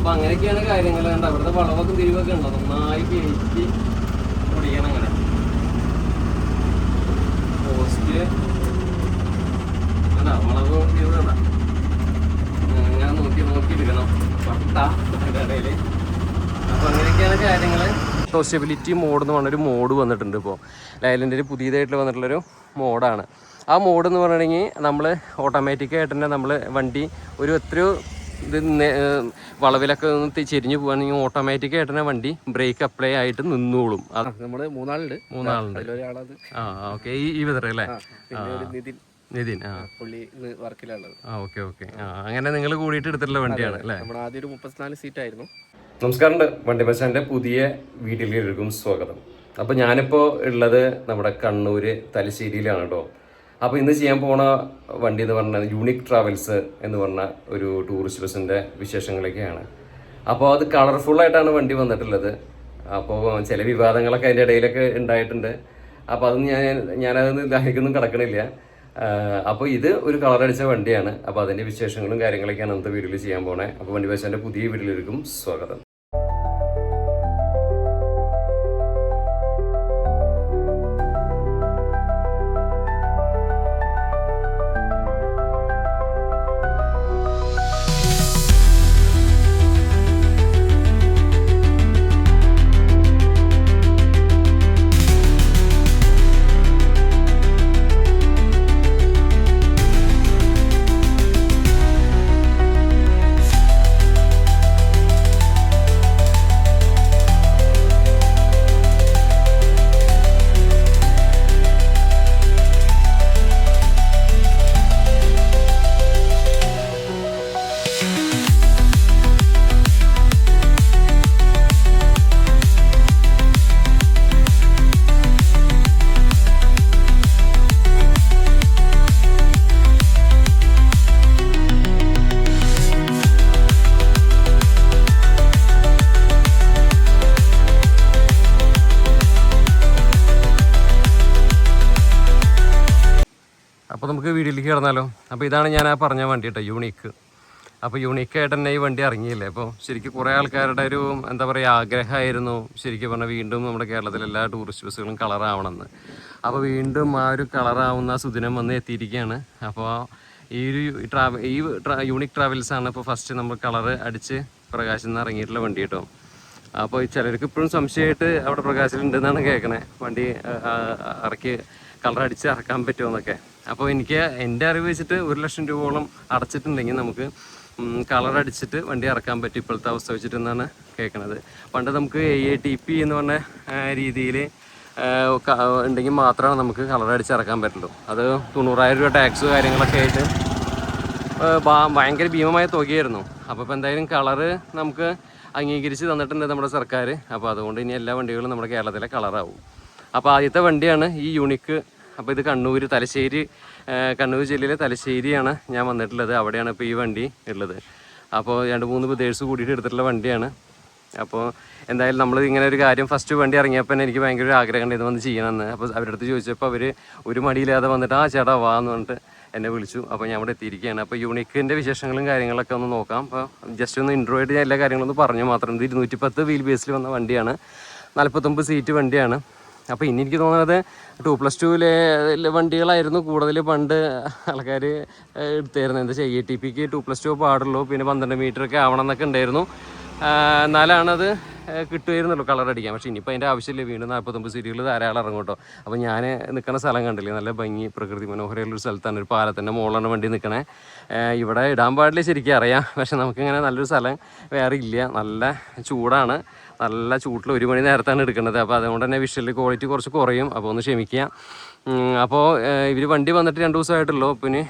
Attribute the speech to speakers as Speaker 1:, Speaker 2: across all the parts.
Speaker 1: അപ്പോൾ അങ്ങനെയൊക്കെയാണ് കാര്യങ്ങൾ. കണ്ട അവിടുത്തെ വളവൊക്കെ തിരിവൊക്കെ ഉണ്ടോ, നന്നായി കയറ്റി ഓടിക്കണം. അങ്ങനെ പോസ്റ്റ് അല്ല വളവ് തിരിവണ്ട, അങ്ങനെ നോക്കി എടുക്കണം പട്ട ഇടയിൽ. അപ്പോൾ അങ്ങനെയൊക്കെയാണ് കാര്യങ്ങൾ. സ്റ്റെബിലിറ്റി മോഡ് എന്ന് പറഞ്ഞൊരു മോഡ് വന്നിട്ടുണ്ട് ഇപ്പോൾ ലൈലൻഡിൽ പുതിയതായിട്ട് വന്നിട്ടുള്ളൊരു മോഡാണ്. ആ മോഡ് എന്ന് പറഞ്ഞിട്ടുണ്ടെങ്കിൽ നമ്മൾ ഓട്ടോമാറ്റിക്കായിട്ട് തന്നെ നമ്മൾ വണ്ടി ഒരു എത്രയോ ഇത് വളവിലൊക്കെ ഒന്ന് ചെരിഞ്ഞു പോകുകയാണെങ്കിൽ ഓട്ടോമാറ്റിക്കായിട്ട് തന്നെ വണ്ടി ബ്രേക്ക് അപ്ലൈ ആയിട്ട് നിന്നോളും.
Speaker 2: നമ്മൾ മൂന്നാളുണ്ട്.
Speaker 1: ആ ഓക്കെ. ഈ വിതറ അല്ലേ, നിതിൻ.
Speaker 2: പുള്ളി വർക്കിലുള്ളത്.
Speaker 1: ഓക്കെ. അങ്ങനെ നിങ്ങൾ കൂടിയിട്ട് എടുത്തിട്ടുള്ള വണ്ടിയാണ് അല്ലേ?
Speaker 2: നമ്മൾ ആദ്യം ഒരു 34 സീറ്റായിരുന്നു.
Speaker 1: നമസ്കാരം, വണ്ടി ബസ്റ്റാൻ്റെ പുതിയ വീഡിയോയിലേക്കും സ്വാഗതം. അപ്പോൾ ഞാനിപ്പോൾ ഉള്ളത് നമ്മുടെ കണ്ണൂർ തലശ്ശേരിയിലാണ് കേട്ടോ. അപ്പോൾ ഇന്ന് ചെയ്യാൻ പോണ വണ്ടി എന്ന് പറഞ്ഞാൽ യൂണിക് ട്രാവൽസ് എന്ന് പറഞ്ഞ ഒരു ടൂറിസ്റ്റ് ബസ്സിൻ്റെ വിശേഷങ്ങളൊക്കെയാണ്. അപ്പോൾ അത് കളർഫുള്ളായിട്ടാണ് വണ്ടി വന്നിട്ടുള്ളത്. അപ്പോൾ ചില വിവാദങ്ങളൊക്കെ അതിൻ്റെ ഇടയിലൊക്കെ ഉണ്ടായിട്ടുണ്ട്. അപ്പോൾ അതൊന്നും ഞാനതൊന്നും ദാഹിക്കൊന്നും കിടക്കണില്ല. അപ്പോൾ ഇത് ഒരു കളറടിച്ച വണ്ടിയാണ്. അപ്പോൾ അതിൻ്റെ വിശേഷങ്ങളും കാര്യങ്ങളൊക്കെയാണ് അന്നത്തെ വീഡിയോയിൽ ചെയ്യാൻ പോണേ. അപ്പോൾ വണ്ടി ബസ്സിൻ്റെ പുതിയ വീഡിയോയിലേക്കും സ്വാഗതം. അപ്പോൾ നമുക്ക് വീഡിയോയിലേക്ക് കിടന്നാലോ. അപ്പോൾ ഇതാണ് ഞാൻ പറഞ്ഞ വണ്ടി കേട്ടോ, യൂണിക്ക്. അപ്പോൾ യൂണിക്കായിട്ട് തന്നെ ഈ വണ്ടി ഇറങ്ങിയില്ലേ. അപ്പോൾ ശരിക്കും കുറേ ആൾക്കാരുടെ ഒരു എന്താ പറയുക ആഗ്രഹമായിരുന്നു ശരിക്കും പറഞ്ഞാൽ വീണ്ടും നമ്മുടെ കേരളത്തിലെ എല്ലാ ടൂറിസ്റ്റ് ബസ്സുകളും കളറാവണമെന്ന്. അപ്പോൾ വീണ്ടും ആ ഒരു കളറാവുന്ന സുദിനം വന്ന് എത്തിയിരിക്കുകയാണ്. അപ്പോൾ ഈ യൂണിക് ട്രാവൽസാണ് ഇപ്പോൾ ഫസ്റ്റ് നമ്മൾ കളറ് അടിച്ച് പ്രകാശിൽ നിന്ന് ഇറങ്ങിയിട്ടുള്ള വണ്ടി കേട്ടോ. അപ്പോൾ ചിലർക്ക് ഇപ്പോഴും സംശയമായിട്ട് അവിടെ പ്രകാശിലുണ്ടെന്നാണ് കേൾക്കണേ, വണ്ടി ഇറക്കി കളർ അടിച്ച് ഇറക്കാൻ പറ്റുമോ. അപ്പോൾ എനിക്ക് എൻ്റെ അറിവ് വെച്ചിട്ട് 1 ലക്ഷം രൂപയോളം അടച്ചിട്ടുണ്ടെങ്കിൽ നമുക്ക് കളർ അടിച്ചിട്ട് വണ്ടി ഇറക്കാൻ പറ്റും ഇപ്പോഴത്തെ അവസ്ഥ വെച്ചിട്ടെന്നാണ് കേൾക്കണത്. പണ്ട് നമുക്ക് AATP എന്ന് പറഞ്ഞ രീതിയിൽ ഉണ്ടെങ്കിൽ മാത്രമാണ് നമുക്ക് കളർ അടിച്ച് ഇറക്കാൻ പറ്റുള്ളൂ. അത് 90,000 രൂപ ടാക്സ് കാര്യങ്ങളൊക്കെ ആയിട്ട് ഭയങ്കര ഭീമമായ തുകയായിരുന്നു. അപ്പോൾ ഇപ്പോൾ എന്തായാലും കളറ് നമുക്ക് അംഗീകരിച്ച് തന്നിട്ടുണ്ട് നമ്മുടെ സർക്കാർ. അപ്പോൾ അതുകൊണ്ട് ഇനി എല്ലാ വണ്ടികളും നമ്മുടെ കേരളത്തിലെ കളറാവും. അപ്പോൾ ആദ്യത്തെ വണ്ടിയാണ് ഈ യൂണിക്ക്. അപ്പോൾ ഇത് കണ്ണൂർ ജില്ലയിലെ തലശ്ശേരിയാണ് ഞാൻ വന്നിട്ടുള്ളത്. അവിടെയാണ് ഇപ്പോൾ ഈ വണ്ടി ഉള്ളത്. അപ്പോൾ 2-3 ബ്രദേഴ്സ് കൂടിയിട്ട് എടുത്തിട്ടുള്ള വണ്ടിയാണ്. അപ്പോൾ എന്തായാലും നമ്മൾ ഇങ്ങനെ ഒരു കാര്യം ഫസ്റ്റ് വണ്ടി ഇറങ്ങിയപ്പോൾ എനിക്ക് ഭയങ്കര ഒരു ആഗ്രഹം ഉണ്ട് ഇത് വന്ന് ചെയ്യണമെന്ന്. അപ്പോൾ അവരുടെ അടുത്ത് ചോദിച്ചപ്പോൾ അവർ ഒരു മടിയില്ലാതെ വന്നിട്ട് ചേട്ടാ വാ എന്ന് പറഞ്ഞിട്ട് എന്നെ വിളിച്ചു. അപ്പോൾ ഞാൻ ഇവിടെ എത്തിയിരിക്കുകയാണ്. അപ്പോൾ യൂണിക്കിൻ്റെ വിശേഷങ്ങളും കാര്യങ്ങളൊക്കെ ഒന്ന് നോക്കാം. അപ്പോൾ ജസ്റ്റ് ഒന്ന് ഇൻട്രോ ആയിട്ട് ഞാൻ എല്ലാ കാര്യങ്ങളൊന്നും പറഞ്ഞു മാത്രം. ഇത് 210 വീൽ ബേസിൽ വന്ന വണ്ടിയാണ്, 49 സീറ്റ് വണ്ടിയാണ്. അപ്പോൾ ഇനി എനിക്ക് തോന്നുന്നത് 2+2 വണ്ടികളായിരുന്നു കൂടുതൽ പണ്ട് ആൾക്കാർ എടുത്തായിരുന്നു. എന്താ ചെയ്യുക, AATPക്ക് 2+2 പാടുള്ളൂ, പിന്നെ 12 മീറ്ററൊക്കെ ആവണം എന്നൊക്കെ ഉണ്ടായിരുന്നു. എന്നാലാണത് കിട്ടുമായിരുന്നുള്ളൂ കളർ അടിക്കാൻ. പക്ഷേ ഇനിയിപ്പോൾ അതിൻ്റെ ആവശ്യമില്ല. വീണ്ടും 49 സീറ്റുകൾ ധാരാളം ഇറങ്ങും കേട്ടോ. അപ്പോൾ ഞാൻ നിൽക്കുന്ന സ്ഥലം കണ്ടില്ലേ, നല്ല ഭംഗി പ്രകൃതി മനോഹരമുള്ളൊരു സ്ഥലത്താണ്. ഒരു പാലത്തിൻ്റെ മുകളിലാണ് വണ്ടി നിൽക്കണേ. ഇവിടെ ഇടാൻ പാടില്ല ശരിക്കും അറിയാം, പക്ഷെ നമുക്കിങ്ങനെ നല്ലൊരു സ്ഥലം വേറെ ഇല്ല. നല്ല ചൂടാണ്, നല്ല ചൂട്ടിൽ 1 മണി നേരത്താണ് എടുക്കുന്നത്. അപ്പോൾ അതുകൊണ്ട് തന്നെ വിഷ്വൽ ക്വാളിറ്റി കുറച്ച് കുറയും. അപ്പോൾ ഒന്ന് ക്ഷമിക്കുക. അപ്പോൾ ഇവർ വണ്ടി വന്നിട്ട് 2 ദിവസമായിട്ടുള്ളൂ. പിന്നെ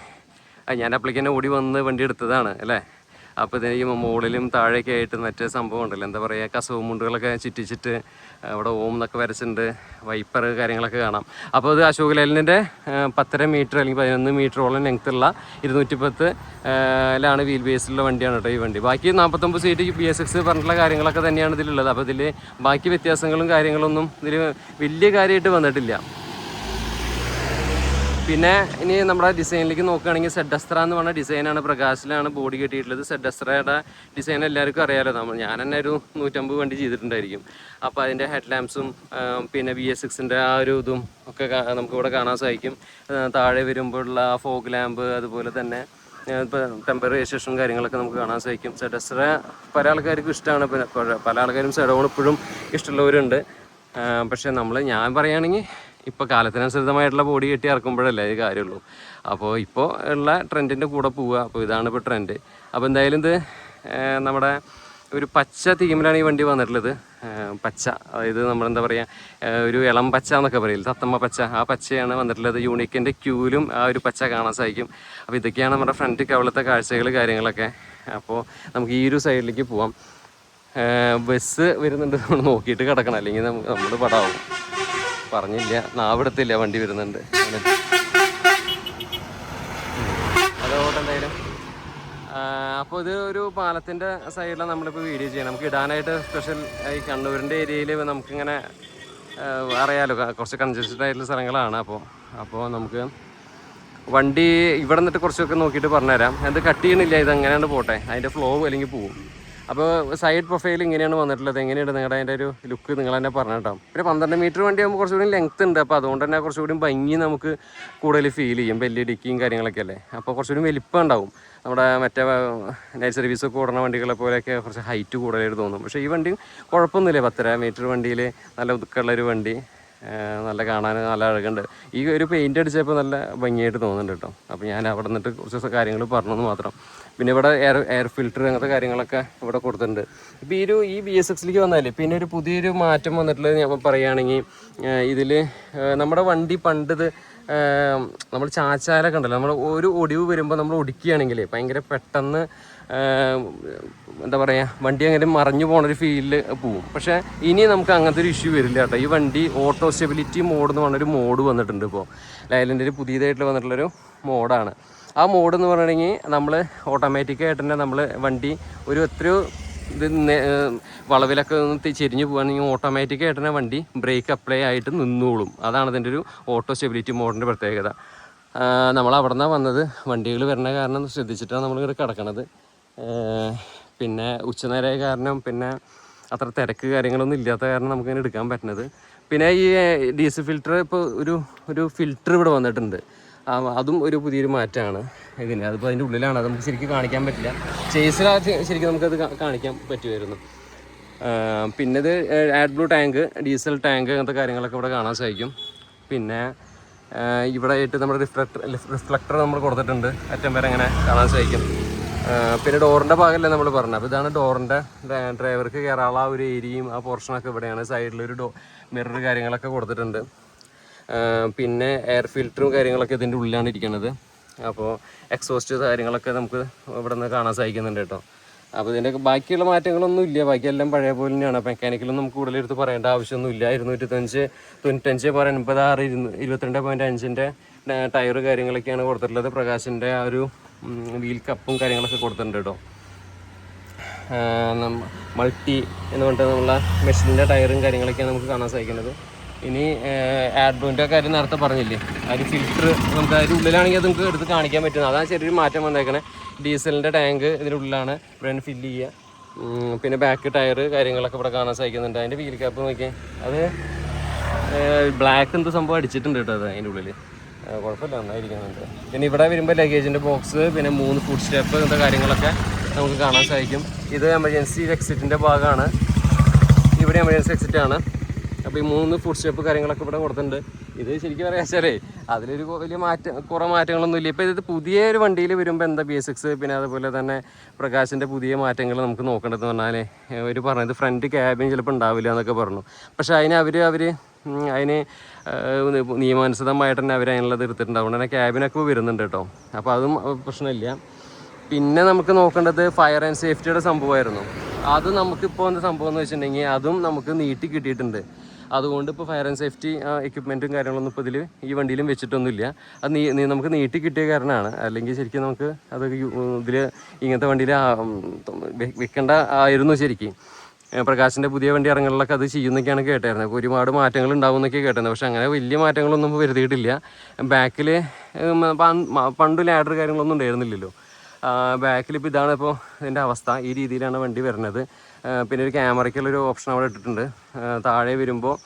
Speaker 1: ഞാൻ അപ്ലിക്കന്നെ ഓടി വന്ന് വണ്ടി എടുത്തതാണ് അല്ലേ. അപ്പോൾ ഇതിന് ഈ മുകളിലും താഴേക്ക് ആയിട്ട് മറ്റേ സംഭവം ഉണ്ടല്ലോ, എന്താ പറയുക, കസവ് മുണ്ടുകളൊക്കെ ചുറ്റിച്ചിട്ട് അവിടെ ഓം എന്നൊക്കെ വരച്ചിട്ടുണ്ട്, വൈപ്പർ കാര്യങ്ങളൊക്കെ കാണാം. അപ്പോൾ ഇത് അശോക് ലേലൻ്റെ 10.5 മീറ്റർ അല്ലെങ്കിൽ 11 മീറ്ററോളം ലെങ്ത്തുള്ള 210 വീൽ ബേസിലുള്ള വണ്ടിയാണ് കേട്ടോ ഈ വണ്ടി. ബാക്കി 49 സീറ്റ് BS6 പറഞ്ഞിട്ടുള്ള കാര്യങ്ങളൊക്കെ തന്നെയാണ് ഇതിലുള്ളത്. അപ്പോൾ ഇതിൽ ബാക്കി വ്യത്യാസങ്ങളും കാര്യങ്ങളൊന്നും ഇതിൽ വലിയ കാര്യമായിട്ട് വന്നിട്ടില്ല. പിന്നെ ഇനി നമ്മുടെ ഡിസൈനിലേക്ക് നോക്കുകയാണെങ്കിൽ സെഡസ്ത്ര എന്ന് പറഞ്ഞ ഡിസൈനാണ്, പ്രകാശിലാണ് ബോഡി കെട്ടിയിട്ടുള്ളത്. സെഡസ്ത്രയുടെ ഡിസൈൻ എല്ലാവർക്കും അറിയാമല്ലോ, ഞാൻ തന്നെ ഒരു 150 വണ്ടി ചെയ്തിട്ടുണ്ടായിരിക്കും. അപ്പോൾ അതിൻ്റെ ഹെഡ് ലാമ്പ്സും പിന്നെ VS6-ൻ്റെ ആ ഒരു ഇതും ഒക്കെ നമുക്കിവിടെ കാണാൻ സാധിക്കും. താഴെ വരുമ്പോഴുള്ള ആ ഫോഗ് ലാമ്പ്, അതുപോലെ തന്നെ ഇപ്പോൾ ടെമ്പർ രജിസ്ട്രേഷൻ കാര്യങ്ങളൊക്കെ നമുക്ക് കാണാൻ സാധിക്കും. സെഡസ്ത്ര പല ആൾക്കാർക്കും ഇഷ്ടമാണ്, പിന്നെ പല ആൾക്കാരും സെഡോൺ ഇപ്പോഴും ഇഷ്ടമുള്ളവരുണ്ട്. പക്ഷേ ഞാൻ പറയുകയാണെങ്കിൽ ഇപ്പോൾ കാലത്തിനനുസൃതമായിട്ടുള്ള ബോഡി കെട്ടി ഇറക്കുമ്പോഴല്ലേ ഇത് കാര്യമുള്ളൂ. അപ്പോൾ ഇപ്പോൾ ഉള്ള ട്രെൻഡിൻ്റെ കൂടെ പോവുക. അപ്പോൾ ഇതാണ് ഇപ്പോൾ ട്രെൻഡ്. അപ്പോൾ എന്തായാലും ഇത് നമ്മുടെ ഒരു പച്ച തീമിലാണ് ഈ വണ്ടി വന്നിട്ടുള്ളത്. പച്ച, അതായത് നമ്മളെന്താ പറയുക, ഒരു ഇളം പച്ച എന്നൊക്കെ പറയില്ല, തത്തമ്മ പച്ച, ആ പച്ചയാണ് വന്നിട്ടുള്ളത്. യൂണിക്കിൻ്റെ ക്യൂലും ആ ഒരു പച്ച കാണാൻ സാധിക്കും. അപ്പോൾ ഇതൊക്കെയാണ് നമ്മുടെ ഫ്രണ്ട് കവളത്തെ കാഴ്ചകൾ കാര്യങ്ങളൊക്കെ. അപ്പോൾ നമുക്ക് ഈ ഒരു സൈഡിലേക്ക് പോവാം. ബസ് വരുന്നുണ്ട്, നമ്മൾ നോക്കിയിട്ട് കിടക്കണം, അല്ലെങ്കിൽ നമ്മൾ പടാവും. പറഞ്ഞില്ല, നാവിടത്തില്ല, വണ്ടി വരുന്നുണ്ട്. അതോടെ എന്തായാലും അപ്പോൾ ഇത് ഒരു പാലത്തിൻ്റെ സൈഡിലാണ് നമ്മളിപ്പോൾ വീഡിയോ ചെയ്യണം. നമുക്ക് ഇടാനായിട്ട് സ്പെഷ്യൽ ഈ കണ്ണൂരിൻ്റെ ഏരിയയിൽ നമുക്കിങ്ങനെ അറിയാലോ, കുറച്ച് കൺജസ്റ്റഡ് ആയിട്ടുള്ള സ്ഥലങ്ങളാണ്. അപ്പോൾ നമുക്ക് വണ്ടി ഇവിടെ നിന്നിട്ട് കുറച്ചൊക്കെ നോക്കിയിട്ട് പറഞ്ഞുതരാം. അത് കട്ട് ചെയ്യണില്ല, ഇതെങ്ങനെയാണ് പോട്ടെ, അതിൻ്റെ ഫ്ലോ അല്ലെങ്കിൽ പോവും. അപ്പോൾ സൈഡ് പ്രൊഫൈൽ ഇങ്ങനെയാണ് വന്നിട്ടുള്ളത്. എങ്ങനെയുണ്ട് നിങ്ങളുടെ അതിൻ്റെ ഒരു ലുക്ക് നിങ്ങൾ തന്നെ പറഞ്ഞു കേട്ടോ. പിന്നെ 12 മീറ്റർ വണ്ടിയാകുമ്പോൾ കുറച്ചുകൂടി ലെങ്ത് ഉണ്ട്. അപ്പോൾ അതുകൊണ്ട് തന്നെ കുറച്ചുകൂടി ഭംഗി നമുക്ക് കൂടുതൽ ഫീൽ ചെയ്യും. വലിയ ഡിക്കിയും കാര്യങ്ങളൊക്കെ അല്ലേ, അപ്പോൾ കുറച്ചുകൂടി വലിപ്പം ഉണ്ടാവും. നമ്മുടെ മറ്റേ നൈറ്റ് സർവീസൊക്കെ ഓടുന്ന വണ്ടികളെ പോലെയൊക്കെ കുറച്ച് ഹൈറ്റ് കൂടുതലായിട്ട് തോന്നും. പക്ഷേ ഈ വണ്ടി കുഴപ്പമൊന്നുമില്ല. 10 മീറ്റർ വണ്ടിയിൽ നല്ല ഒതുക്കമുള്ളൊരു വണ്ടി, നല്ല കാണാൻ നല്ല അഴകുണ്ട്. ഈ ഒരു പെയിൻ്റ് അടിച്ചപ്പോൾ നല്ല ഭംഗിയായിട്ട് തോന്നുന്നുണ്ട് കേട്ടോ. അപ്പോൾ ഞാൻ അവിടെ നിന്നിട്ട് കുറച്ച് കാര്യങ്ങൾ പറഞ്ഞെന്ന് മാത്രം. പിന്നെ ഇവിടെ എയർ ഫിൽറ്റർ അങ്ങനത്തെ കാര്യങ്ങളൊക്കെ ഇവിടെ കൊടുത്തിട്ടുണ്ട്. ഇപ്പോൾ ഈ VS6-ലേക്ക് വന്നാലേ പിന്നെ ഒരു പുതിയൊരു മാറ്റം വന്നിട്ടുള്ളത് ഞാൻ പറയുകയാണെങ്കിൽ, ഇതിൽ നമ്മുടെ വണ്ടി പണ്ടിത് നമ്മൾ ചാച്ചാലൊക്കെ ഉണ്ടല്ലോ, നമ്മൾ ഒരു ഒടിവ് വരുമ്പോൾ നമ്മൾ ഒടിക്കുകയാണെങ്കിൽ ഭയങ്കര പെട്ടെന്ന് എന്താ പറയുക, വണ്ടി അങ്ങനെ മറിഞ്ഞു പോണൊരു ഫീലിൽ പോവും. പക്ഷേ ഇനി നമുക്ക് അങ്ങനത്തെ ഒരു ഇഷ്യൂ വരില്ല കേട്ടോ. ഈ വണ്ടി ഓട്ടോ സ്റ്റെബിലിറ്റി മോഡ് എന്ന് പറഞ്ഞൊരു മോഡ് വന്നിട്ടുണ്ട്. ഇപ്പോൾ ലൈലൻഡിൽ പുതിയതായിട്ട് വന്നിട്ടുള്ളൊരു മോഡാണ്. ആ മോഡ് എന്ന് പറഞ്ഞിട്ടുണ്ടെങ്കിൽ നമ്മൾ ഓട്ടോമാറ്റിക്കായിട്ട് തന്നെ നമ്മൾ വണ്ടി ഒരു എത്രയോ ഇത് വളവിലൊക്കെ ഒന്ന് ചെരിഞ്ഞ് പോകുകയാണെങ്കിൽ ഓട്ടോമാറ്റിക്കായിട്ട് തന്നെ വണ്ടി ബ്രേക്ക് അപ്ലൈ ആയിട്ട് നിന്നോളും. അതാണ് ഇതിൻ്റെ ഒരു ഓട്ടോ സ്റ്റെബിലിറ്റി മോഡിൻ്റെ പ്രത്യേകത. നമ്മൾ അവിടെ നിന്നാണ് വന്നത്, വണ്ടികൾ വരുന്ന കാരണം ശ്രദ്ധിച്ചിട്ടാണ് നമ്മളിവിടെ കിടക്കണത്. പിന്നെ ഉച്ചനേരമായ കാരണം, പിന്നെ അത്ര തിരക്ക് കാര്യങ്ങളൊന്നും ഇല്ലാത്ത കാരണം നമുക്കിങ്ങനെ എടുക്കാൻ പറ്റുന്നത്. പിന്നെ ഈ DC ഫിൽറ്റർ ഇപ്പോൾ ഒരു ഫിൽറ്റർ ഇവിടെ വന്നിട്ടുണ്ട്. അതും ഒരു പുതിയൊരു മാറ്റമാണ് ഇതിന്. അതിപ്പോൾ അതിൻ്റെ ഉള്ളിലാണ്, അത് നമുക്ക് ശരിക്കും കാണിക്കാൻ പറ്റില്ല. ചേസിലാക്കി ശരിക്കും നമുക്കത് കാണിക്കാൻ പറ്റുമായിരുന്നു. പിന്നെ ഇത് AdBlue ടാങ്ക്, ഡീസൽ ടാങ്ക്, അങ്ങനത്തെ കാര്യങ്ങളൊക്കെ ഇവിടെ കാണാൻ സാധിക്കും. പിന്നെ ഇവിടെ ആയിട്ട് നമ്മുടെ റിഫ്ലക്ടർ നമ്മൾ കൊടുത്തിട്ടുണ്ട്, അറ്റം വരെ അങ്ങനെ കാണാൻ സാധിക്കും. പിന്നെ ഡോറിൻ്റെ ഭാഗമല്ലേ നമ്മൾ പറഞ്ഞത്. അപ്പോൾ ഇതാണ് ഡോറിൻ്റെ, ഡ്രൈവർക്ക് കയറാനുള്ള ആ ഒരു ഏരിയയും ആ പോർഷനൊക്കെ ഇവിടെയാണ്. സൈഡിലൊരു മിറർ കാര്യങ്ങളൊക്കെ കൊടുത്തിട്ടുണ്ട്. പിന്നെ എയർ ഫിൽറ്ററും കാര്യങ്ങളൊക്കെ ഇതിൻ്റെ ഉള്ളിലാണ് ഇരിക്കുന്നത്. അപ്പോൾ എക്സോസ്റ്റ് കാര്യങ്ങളൊക്കെ നമുക്ക് ഇവിടെ നിന്ന് കാണാൻ സാധിക്കുന്നുണ്ട് കേട്ടോ. അപ്പോൾ ഇതിൻ്റെ ബാക്കിയുള്ള മാറ്റങ്ങളൊന്നും ഇല്ല, ബാക്കിയെല്ലാം പഴയ പോലെ തന്നെയാണ്. മെക്കാനിക്കലും നമുക്ക് കൂടുതലെടുത്ത് പറയേണ്ട ആവശ്യമൊന്നുമില്ല. 295, 95.86, 22.5-ൻ്റെ ടയർ കാര്യങ്ങളൊക്കെയാണ് കൊടുത്തിട്ടുള്ളത്. പ്രകാശിൻ്റെ ആ ഒരു വീൽ കപ്പും കാര്യങ്ങളൊക്കെ കൊടുത്തിട്ടുണ്ട് കേട്ടോ. മൾട്ടി എന്ന് പറഞ്ഞിട്ട് നമ്മളെ മെഷീൻ്റെ ടയറും കാര്യങ്ങളൊക്കെയാണ് നമുക്ക് കാണാൻ സാധിക്കുന്നത്. ഇനി AdBlueൻ്റെ കാര്യം നേരത്തെ പറഞ്ഞില്ലേ, ആ ഒരു ഫിൽറ്റർ നമുക്ക് അതിൻ്റെ ഉള്ളിലാണെങ്കിൽ അത് നമുക്ക് എടുത്ത് കാണിക്കാൻ പറ്റുന്നത്. അതാണ് ചെറിയൊരു മാറ്റം വന്നേക്കണേ. ഡീസലിൻ്റെ ടാങ്ക് ഇതിൻ്റെ ഉള്ളിലാണ്, ഇവിടെ ഫില്ല് ചെയ്യുക. പിന്നെ ബാക്ക് ടയർ കാര്യങ്ങളൊക്കെ ഇവിടെ കാണാൻ സാധിക്കുന്നുണ്ട്. അതിൻ്റെ വീൽ ക്യാപ്പ് നോക്കിയാൽ അത് ബ്ലാക്ക് എന്ത് സംഭവം അടിച്ചിട്ടുണ്ട് കേട്ടോ. അത് അതിൻ്റെ ഉള്ളിൽ കുഴപ്പമില്ല, നന്നായിരിക്കുന്നുണ്ട്. പിന്നെ ഇവിടെ വരുമ്പോൾ ലഗേജിൻ്റെ ബോക്സ്, പിന്നെ 3 ഫുഡ് സ്റ്റെപ്പ്, അങ്ങനത്തെ കാര്യങ്ങളൊക്കെ നമുക്ക് കാണാൻ സാധിക്കും. ഇത് എമർജൻസി എക്സിറ്റിൻ്റെ ഭാഗമാണ്. ഇവിടെ എമർജൻസി എക്സിറ്റാണ്. അപ്പോൾ ഈ 3 ഫുഡ് സ്റ്റെപ്പ് കാര്യങ്ങളൊക്കെ ഇവിടെ കൊടുത്തിട്ടുണ്ട്. ഇത് ശരിക്കും പറയാ വെച്ചാലേ അതിലൊരു വലിയ കുറേ മാറ്റങ്ങളൊന്നും ഇല്ല. ഇപ്പോൾ ഇത് പുതിയൊരു വണ്ടിയിൽ വരുമ്പോൾ എന്താ VS6, പിന്നെ അതുപോലെ തന്നെ പ്രകാശിൻ്റെ പുതിയ മാറ്റങ്ങൾ നമുക്ക് നോക്കേണ്ടതെന്ന് പറഞ്ഞാൽ, അവർ പറഞ്ഞത് ഫ്രണ്ട് ക്യാബിൻ ചിലപ്പോൾ ഉണ്ടാവില്ല എന്നൊക്കെ പറഞ്ഞു. പക്ഷേ അതിന് നിയമാനുസൃതമായിട്ട് തന്നെ അതിനുള്ളത് എടുത്തിട്ടുണ്ട്. അതുകൊണ്ട് തന്നെ ക്യാബിനൊക്കെ വരുന്നുണ്ട് കേട്ടോ. അപ്പോൾ അതും പ്രശ്നമില്ല. പിന്നെ നമുക്ക് നോക്കേണ്ടത് ഫയർ ആൻഡ് സേഫ്റ്റിയുടെ സംഭവമായിരുന്നു. അത് നമുക്കിപ്പോൾ എന്താ സംഭവം എന്ന് വെച്ചിട്ടുണ്ടെങ്കിൽ അതും നമുക്ക് നീട്ടി കിട്ടിയിട്ടുണ്ട്. അതുകൊണ്ട് ഇപ്പോൾ ഫയർ ആൻഡ് സേഫ്റ്റി എക്യുപ്മെൻറ്റും കാര്യങ്ങളൊന്നും ഇപ്പോൾ ഈ വണ്ടിയിലും വെച്ചിട്ടൊന്നുമില്ല. അത് നമുക്ക് നീട്ടി കിട്ടിയ കാരണമാണ്. അല്ലെങ്കിൽ ശരിക്കും നമുക്ക് അത് ഇങ്ങനത്തെ വണ്ടിയിൽ വെക്കേണ്ട ആയിരുന്നു ശരിക്കും. പ്രകാശിൻ്റെ പുതിയ വണ്ടി ഇറങ്ങലിലൊക്കെ അത് ചെയ്യുന്നൊക്കെയാണ് കേട്ടായിരുന്നത്. അപ്പോൾ ഒരുപാട് മാറ്റങ്ങൾ ഉണ്ടാവും എന്നൊക്കെ കേട്ടായിരുന്നു. പക്ഷേ അങ്ങനെ വലിയ മാറ്റങ്ങളൊന്നും വരുത്തിയിട്ടില്ല. ബാക്കിൽ പണ്ട് ലാഡർ കാര്യങ്ങളൊന്നും ഉണ്ടായിരുന്നില്ലല്ലോ. ബാക്കിലിപ്പോൾ ഇതാണ് ഇപ്പോൾ ഇതിൻ്റെ അവസ്ഥ. ഈ രീതിയിലാണ് വണ്ടി വരുന്നത്. പിന്നെ ഒരു ക്യാമറയ്ക്കുള്ളൊരു ഓപ്ഷൻ അവിടെ ഇട്ടിട്ടുണ്ട്. താഴെ വരുമ്പോൾ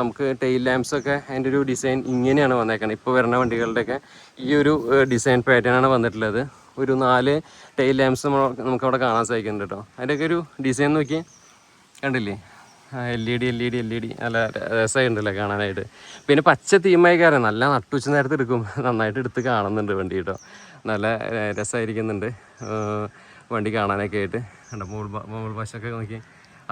Speaker 1: നമുക്ക് ടെയിൽ ലാംപ്സൊക്കെ അതിൻ്റെ ഒരു ഡിസൈൻ ഇങ്ങനെയാണ് വന്നേക്കുന്നത്. ഇപ്പോൾ വരുന്ന വണ്ടികളുടെയൊക്കെ ഈ ഒരു ഡിസൈൻ പാറ്റേണാണ് വന്നിട്ടുള്ളത്. ഒരു 4 ടെയിൽ ലാംപ്സ് നമുക്കവിടെ കാണാൻ സാധിക്കുന്നുണ്ട് കേട്ടോ. അതിൻ്റെയൊക്കെ ഒരു ഡിസൈൻ നോക്കി കണ്ടില്ലേ, LED നല്ല രസമുണ്ടല്ലേ കാണാനായിട്ട്. പിന്നെ പച്ച തീമായി കാരണം നല്ല നട്ടുച്ച നേരത്ത് എടുക്കും, നന്നായിട്ട് എടുത്ത് കാണുന്നുണ്ട് വണ്ടി കേട്ടോ. നല്ല രസമായിരിക്കുന്നുണ്ട് വണ്ടി കാണാനൊക്കെ ആയിട്ട്. കണ്ടോ മോൾ വശമൊക്കെ നോക്കി.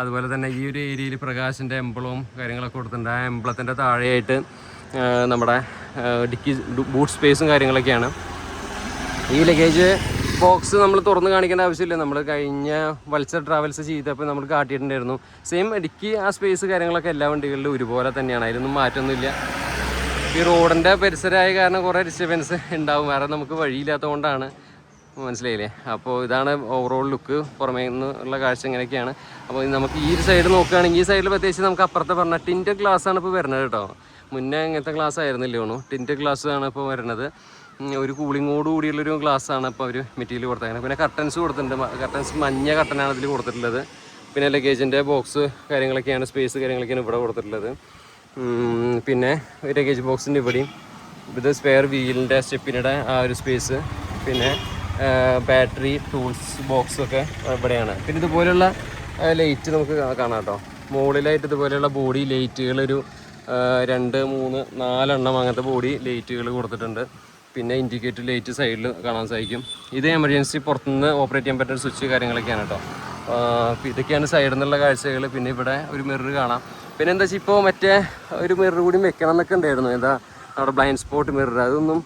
Speaker 1: അതുപോലെ തന്നെ ഈ ഒരു ഏരിയയിൽ പ്രകാശിൻ്റെ എംബ്ലവും കാര്യങ്ങളൊക്കെ കൊടുത്തിട്ടുണ്ട്. ആ എംബ്ലത്തിൻ്റെ താഴെയായിട്ട് നമ്മുടെ ഡിക്കി ബൂട്ട് സ്പേസും കാര്യങ്ങളൊക്കെയാണ്. ഈ ലഗേജ് ബോക്സ് നമ്മൾ തുറന്ന് കാണിക്കേണ്ട ആവശ്യമില്ല. നമ്മൾ കഴിഞ്ഞ വത്സർ ട്രാവൽസ് ചെയ്തപ്പോൾ നമ്മൾ കാട്ടിയിട്ടുണ്ടായിരുന്നു. സെയിം ഡിക്കി ആ സ്പേസ് കാര്യങ്ങളൊക്കെ എല്ലാ വണ്ടികളിലും ഒരുപോലെ തന്നെയാണ്, അതിലൊന്നും മാറ്റമൊന്നുമില്ല. ഈ റോഡിൻ്റെ പരിസരമായ കാരണം കുറേ ഡിസ്റ്റർബൻസ് ഉണ്ടാവും, വേറെ നമുക്ക് വഴിയില്ലാത്തതുകൊണ്ടാണ്, മനസ്സിലായില്ലേ. അപ്പോൾ ഇതാണ് ഓവറോൾ ലുക്ക്, പുറമേ നിന്നുള്ള കാഴ്ച ഇങ്ങനെയൊക്കെയാണ്. അപ്പോൾ നമുക്ക് ഈ ഒരു സൈഡ് നോക്കുകയാണെങ്കിൽ ഈ സൈഡിൽ പ്രത്യേകിച്ച് നമുക്ക് അപ്പുറത്തെ പറഞ്ഞാൽ ടിൻറ്റ് ഗ്ലാസ്സാണ് ഇപ്പോൾ വരുന്നത് കേട്ടോ. മുന്നേ ഇങ്ങനത്തെ ഗ്ലാസ് ആയിരുന്നില്ല തോന്നുന്നു, ടിൻറ്റ് ഗ്ലാസ് ആണ് ഇപ്പോൾ വരുന്നത്. ഒരു കൂളിങ്ങോട് കൂടിയുള്ളൊരു ഗ്ലാസ്സാണ് ഇപ്പോൾ അവർ മെറ്റീരിയൽ കൊടുത്തേക്കുന്നത്. പിന്നെ കർട്ടൻസ് കൊടുത്തിട്ടുണ്ട്. കർട്ടൻസ് മഞ്ഞ കർട്ടനാണ് ഇതിൽ കൊടുത്തിട്ടുള്ളത്. പിന്നെ ലഗേജിൻ്റെ ബോക്സ് കാര്യങ്ങളൊക്കെയാണ്, സ്പേസ് കാര്യങ്ങളൊക്കെയാണ് ഇവിടെ കൊടുത്തിട്ടുള്ളത്. പിന്നെ ലഗേജ് ബോക്സിൻ്റെ ഇവിടെയും ഇത് സ്പെയർ വീലിൻ്റെ സ്റ്റെപ്പിനിടെ ആ ഒരു സ്പേസ്, പിന്നെ ബാറ്ററി ടൂൾസ് ബോക്സൊക്കെ ഇവിടെയാണ്. പിന്നെ ഇതുപോലെയുള്ള ലൈറ്റ് നമുക്ക് കാണാം കേട്ടോ. മുകളിലായിട്ട് ഇതുപോലെയുള്ള ബോഡി ലൈറ്റുകളൊരു 2, 3, 4 എണ്ണം അങ്ങനത്തെ ബോഡി ലൈറ്റുകൾ കൊടുത്തിട്ടുണ്ട്. പിന്നെ ഇൻഡിക്കേറ്റർ ലൈറ്റ് സൈഡിൽ കാണാൻ സാധിക്കും. ഇത് എമർജൻസി പുറത്തുനിന്ന് ഓപ്പറേറ്റ് ചെയ്യാൻ പറ്റുന്ന സ്വിച്ച് കാര്യങ്ങളൊക്കെയാണ് കേട്ടോ. ഇതൊക്കെയാണ് സൈഡിൽ നിന്നുള്ള കാഴ്ചകൾ. പിന്നെ ഇവിടെ ഒരു മിറർ കാണാം. പിന്നെ എന്താ വെച്ചാൽ ഇപ്പോൾ മറ്റേ ഒരു മിറർ കൂടി വെക്കണം എന്നൊക്കെ ഉണ്ടായിരുന്നു. എന്താ അവിടെ ബ്ലൈൻഡ് സ്പോട്ട് മിറർ, അതൊന്നും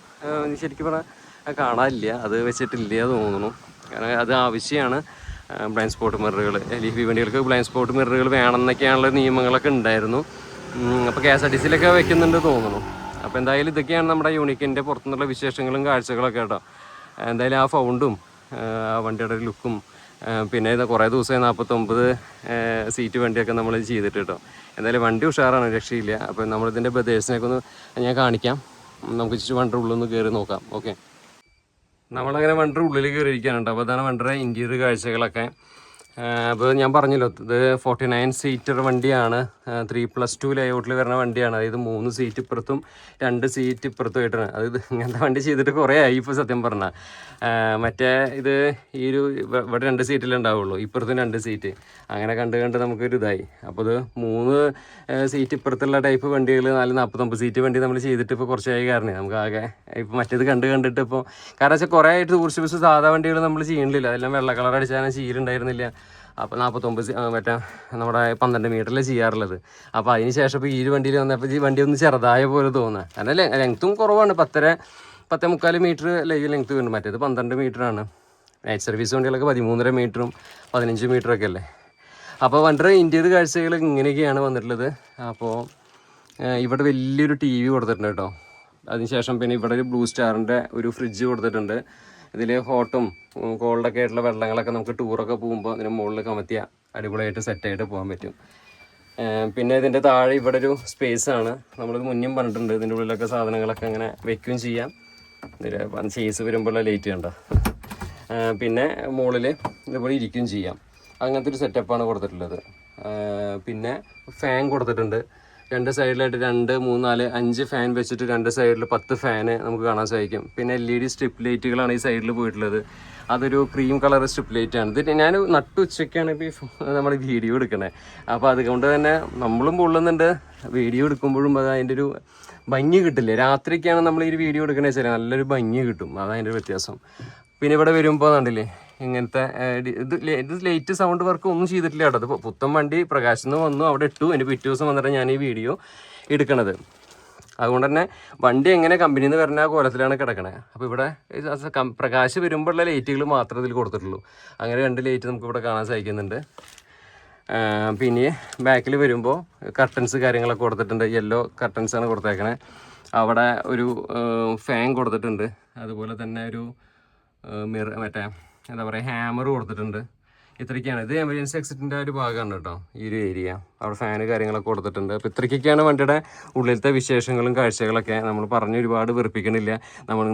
Speaker 1: ശരിക്കും പറഞ്ഞാൽ കാണാനില്ല, അത് വെച്ചിട്ടില്ല തോന്നുന്നു. കാരണം അത് ആവശ്യമാണ് ബ്ലൈൻഡ് സ്പോട്ട് മിററുകൾ. LEV വണ്ടികൾക്ക് ബ്ലൈൻഡ് സ്പോട്ട് മിററുകൾ വേണമെന്നൊക്കെയാണുള്ള നിയമങ്ങളൊക്കെ ഉണ്ടായിരുന്നു. അപ്പോൾ KSRTCയിലൊക്കെ വെക്കുന്നുണ്ട് തോന്നുന്നു. അപ്പോൾ എന്തായാലും ഇതൊക്കെയാണ് നമ്മുടെ യൂണിക്കിൻ്റെ പുറത്തുനിന്നുള്ള വിശേഷങ്ങളും കാഴ്ചകളൊക്കെ കേട്ടോ. എന്തായാലും ആ ഫൗണ്ടും ആ വണ്ടിയുടെ ലുക്കും, പിന്നെ ഇത് കുറേ ദിവസമായി 49 സീറ്റ് വണ്ടിയൊക്കെ നമ്മൾ ചെയ്തിട്ട് കേട്ടോ. എന്തായാലും വണ്ടി ഉഷാറാണ്, രക്ഷയില്ല. അപ്പോൾ നമ്മളിതിൻ്റെ ബ്രദേഴ്സിനൊക്കെ ഒന്ന് ഞാൻ കാണിക്കാം. നമുക്ക് ഇച്ചിരി വണ്ടിയുടെ ഉള്ളിൽ ഒന്ന് കയറി നോക്കാം. ഓക്കെ, നമ്മളങ്ങനെ വണ്ടിയുടെ ഉള്ളിൽ കയറിയിരിക്കാനുണ്ട്. അപ്പോൾ അതാണ് വണ്ടിയുടെ ഇൻറ്റീരിയർ കാഴ്ചകളൊക്കെ. അപ്പോൾ ഞാൻ പറഞ്ഞല്ലോ, ഇത് 49 സീറ്റർ വണ്ടിയാണ്. 3+2 ലേഔട്ടിൽ വരുന്ന വണ്ടിയാണ്. അതായത് 3 സീറ്റ് ഇപ്പുറത്തും 2 സീറ്റ് ഇപ്പുറത്തും ആയിട്ടാണ്. അത് ഇങ്ങനത്തെ വണ്ടി ചെയ്തിട്ട് കുറേ ആയി ഇപ്പോൾ സത്യം പറഞ്ഞാൽ. മറ്റേ ഇത് ഈ ഒരു ഇവിടെ 2 സീറ്റിലേ ഉണ്ടാവുള്ളൂ, ഇപ്പുറത്തും 2 സീറ്റ്. അങ്ങനെ കണ്ട് നമുക്കൊരു ഇതായി. അപ്പോൾ ഇത് 3 സീറ്റ് ഇപ്പുറത്തുള്ള ടൈപ്പ് വണ്ടികൾ 49 സീറ്റ് വണ്ടി നമ്മൾ ചെയ്തിട്ട് ഇപ്പോൾ കുറച്ചായി. കാരണം നമുക്ക് ആകെ ഇപ്പോൾ മറ്റേത് കണ്ടിട്ട് ഇപ്പോൾ കാരണം വെച്ചാൽ കുറേ ആയിട്ട് ടൂറിസ്റ്റ് ബസ് സാധാ വണ്ടികൾ നമ്മൾ ചെയ്യണില്ല. അതെല്ലാം വെള്ള കളർ അടിച്ചാൽ ശീലുണ്ടായിരുന്നില്ല. അപ്പോൾ 49 മറ്റേ നമ്മുടെ 12 മീറ്ററിൽ ചെയ്യാറുള്ളത്. അപ്പോൾ അതിന് ശേഷം ഇപ്പോൾ ഈ ഒരു വണ്ടിയിൽ വന്നപ്പോൾ ഈ വണ്ടി ഒന്ന് ചെറുതായ പോലെ തോന്നുക. കാരണം ലെങ്ത്തും കുറവാണ്, 10-10.25 മീറ്റർ ലെങ്ത്ത് വരുന്നുണ്ട്. മറ്റേത് 12 മീറ്ററാണ്. നൈറ്റ് സർവീസ് വണ്ടികളൊക്കെ 13.5 മീറ്ററും 15 മീറ്ററൊക്കെ അല്ലേ. അപ്പോൾ വണ്ടിയുടെ ഇൻറ്റീരിയർ കാഴ്ചകൾ ഇങ്ങനെയൊക്കെയാണ് വന്നിട്ടുള്ളത്. അപ്പോൾ ഇവിടെ വലിയൊരു TV കൊടുത്തിട്ടുണ്ട് കേട്ടോ. അതിനുശേഷം പിന്നെ ഇവിടെ ഒരു ബ്ലൂ സ്റ്റാറിൻ്റെ ഒരു ഫ്രിഡ്ജ് കൊടുത്തിട്ടുണ്ട്. ഇതിൽ ഹോട്ടും കോൾഡൊക്കെ ആയിട്ടുള്ള വെള്ളങ്ങളൊക്കെ നമുക്ക് ടൂറൊക്കെ പോകുമ്പോൾ ഇതിന് മുകളിൽ കമത്തിയാൽ അടിപൊളിയായിട്ട് സെറ്റായിട്ട് പോകാൻ പറ്റും. പിന്നെ ഇതിൻ്റെ താഴെ ഇവിടെ ഒരു സ്പേസാണ്. നമ്മളിത് മുന്നും പറഞ്ഞിട്ടുണ്ട്, ഇതിൻ്റെ ഉള്ളിലൊക്കെ സാധനങ്ങളൊക്കെ അങ്ങനെ വെക്കുകയും ചെയ്യാം. ഇതിൽ ചേസ് വരുമ്പോഴുള്ള ലൈറ്റ് കണ്ടോ. പിന്നെ മുകളിൽ ഇതുപോലെ ഇരിക്കുകയും ചെയ്യാം. അങ്ങനത്തെ ഒരു സെറ്റപ്പാണ് കൊടുത്തിട്ടുള്ളത്. പിന്നെ ഫാൻ കൊടുത്തിട്ടുണ്ട്. 2 സൈഡിലായിട്ട് 2, 3, 4, 5 ഫാൻ വെച്ചിട്ട് 2 സൈഡിൽ 10 ഫാന് നമുക്ക് കാണാൻ സാധിക്കും. പിന്നെ LED സ്ട്രിപ്പ് ലൈറ്റുകളാണ് ഈ സൈഡിൽ പോയിട്ടുള്ളത്. അതൊരു ക്രീം കളർ സ്ട്രിപ്പ് ലൈറ്റാണ്. ഇത് ഞാൻ നട്ടുച്ചയ്ക്കാണ് ഇപ്പോൾ നമ്മൾ വീഡിയോ എടുക്കണേ. അപ്പോൾ അതുകൊണ്ട് തന്നെ നമ്മളും പൊള്ളുന്നുണ്ട്. വീഡിയോ എടുക്കുമ്പോഴും അത് അതിൻ്റെ ഒരു ഭംഗി കിട്ടില്ലേ. രാത്രിക്കാണ് നമ്മൾ ഈ വീഡിയോ എടുക്കണേ വെച്ചാൽ നല്ലൊരു ഭംഗി കിട്ടും, അതതിൻ്റെ വ്യത്യാസം. പിന്നെ ഇവിടെ വരുമ്പോൾ കണ്ടില്ലേ ഇങ്ങനത്തെ ഇത് ലൈറ്റ് സൗണ്ട് വർക്ക് ഒന്നും ചെയ്തിട്ടില്ല കേട്ടോ. അത് പുത്തൻ വണ്ടി പ്രകാശിൽ നിന്ന് വന്നു, അവിടെ ഇട്ടു. എൻ്റെ പിറ്റേ ദിവസം വന്നിട്ട് ഞാൻ ഈ വീഡിയോ എടുക്കണത്. അതുകൊണ്ട് തന്നെ വണ്ടി എങ്ങനെ കമ്പനിയിൽ നിന്ന് വരുന്ന ആ കോലത്തിലാണ് കിടക്കണത്. അപ്പോൾ ഇവിടെ പ്രകാശ് വരുമ്പോഴുള്ള ലൈറ്റുകൾ മാത്രമേ ഇതിൽ കൊടുത്തിട്ടുള്ളൂ. അങ്ങനെ 2 ലൈറ്റ് നമുക്ക് ഇവിടെ കാണാൻ സാധിക്കുന്നുണ്ട്. പിന്നെ ബാക്കിൽ വരുമ്പോൾ കർട്ടൻസ് കാര്യങ്ങളൊക്കെ കൊടുത്തിട്ടുണ്ട്. യെല്ലോ കർട്ടൻസാണ് കൊടുത്തേക്കണേ. അവിടെ ഒരു ഫാൻ കൊടുത്തിട്ടുണ്ട്. അതുപോലെ തന്നെ ഒരു മറ്റേ എന്താ പറയുക ഹാമർ കൊടുത്തിട്ടുണ്ട്. ഇത്രയ്ക്കാണ്. ഇത് എമർജൻസി എക്സിറ്റിൻ്റെ ഒരു ഭാഗമാണ് കേട്ടോ, ഈ ഒരു ഏരിയ. അവിടെ ഫാന് കാര്യങ്ങളൊക്കെ കൊടുത്തിട്ടുണ്ട്. അപ്പോൾ ഇത്രയ്ക്കൊക്കെയാണ് വണ്ടിയുടെ ഉള്ളിലത്തെ വിശേഷങ്ങളും കാഴ്ചകളൊക്കെ. നമ്മൾ പറഞ്ഞ് ഒരുപാട് വെറുപ്പിക്കണില്ല.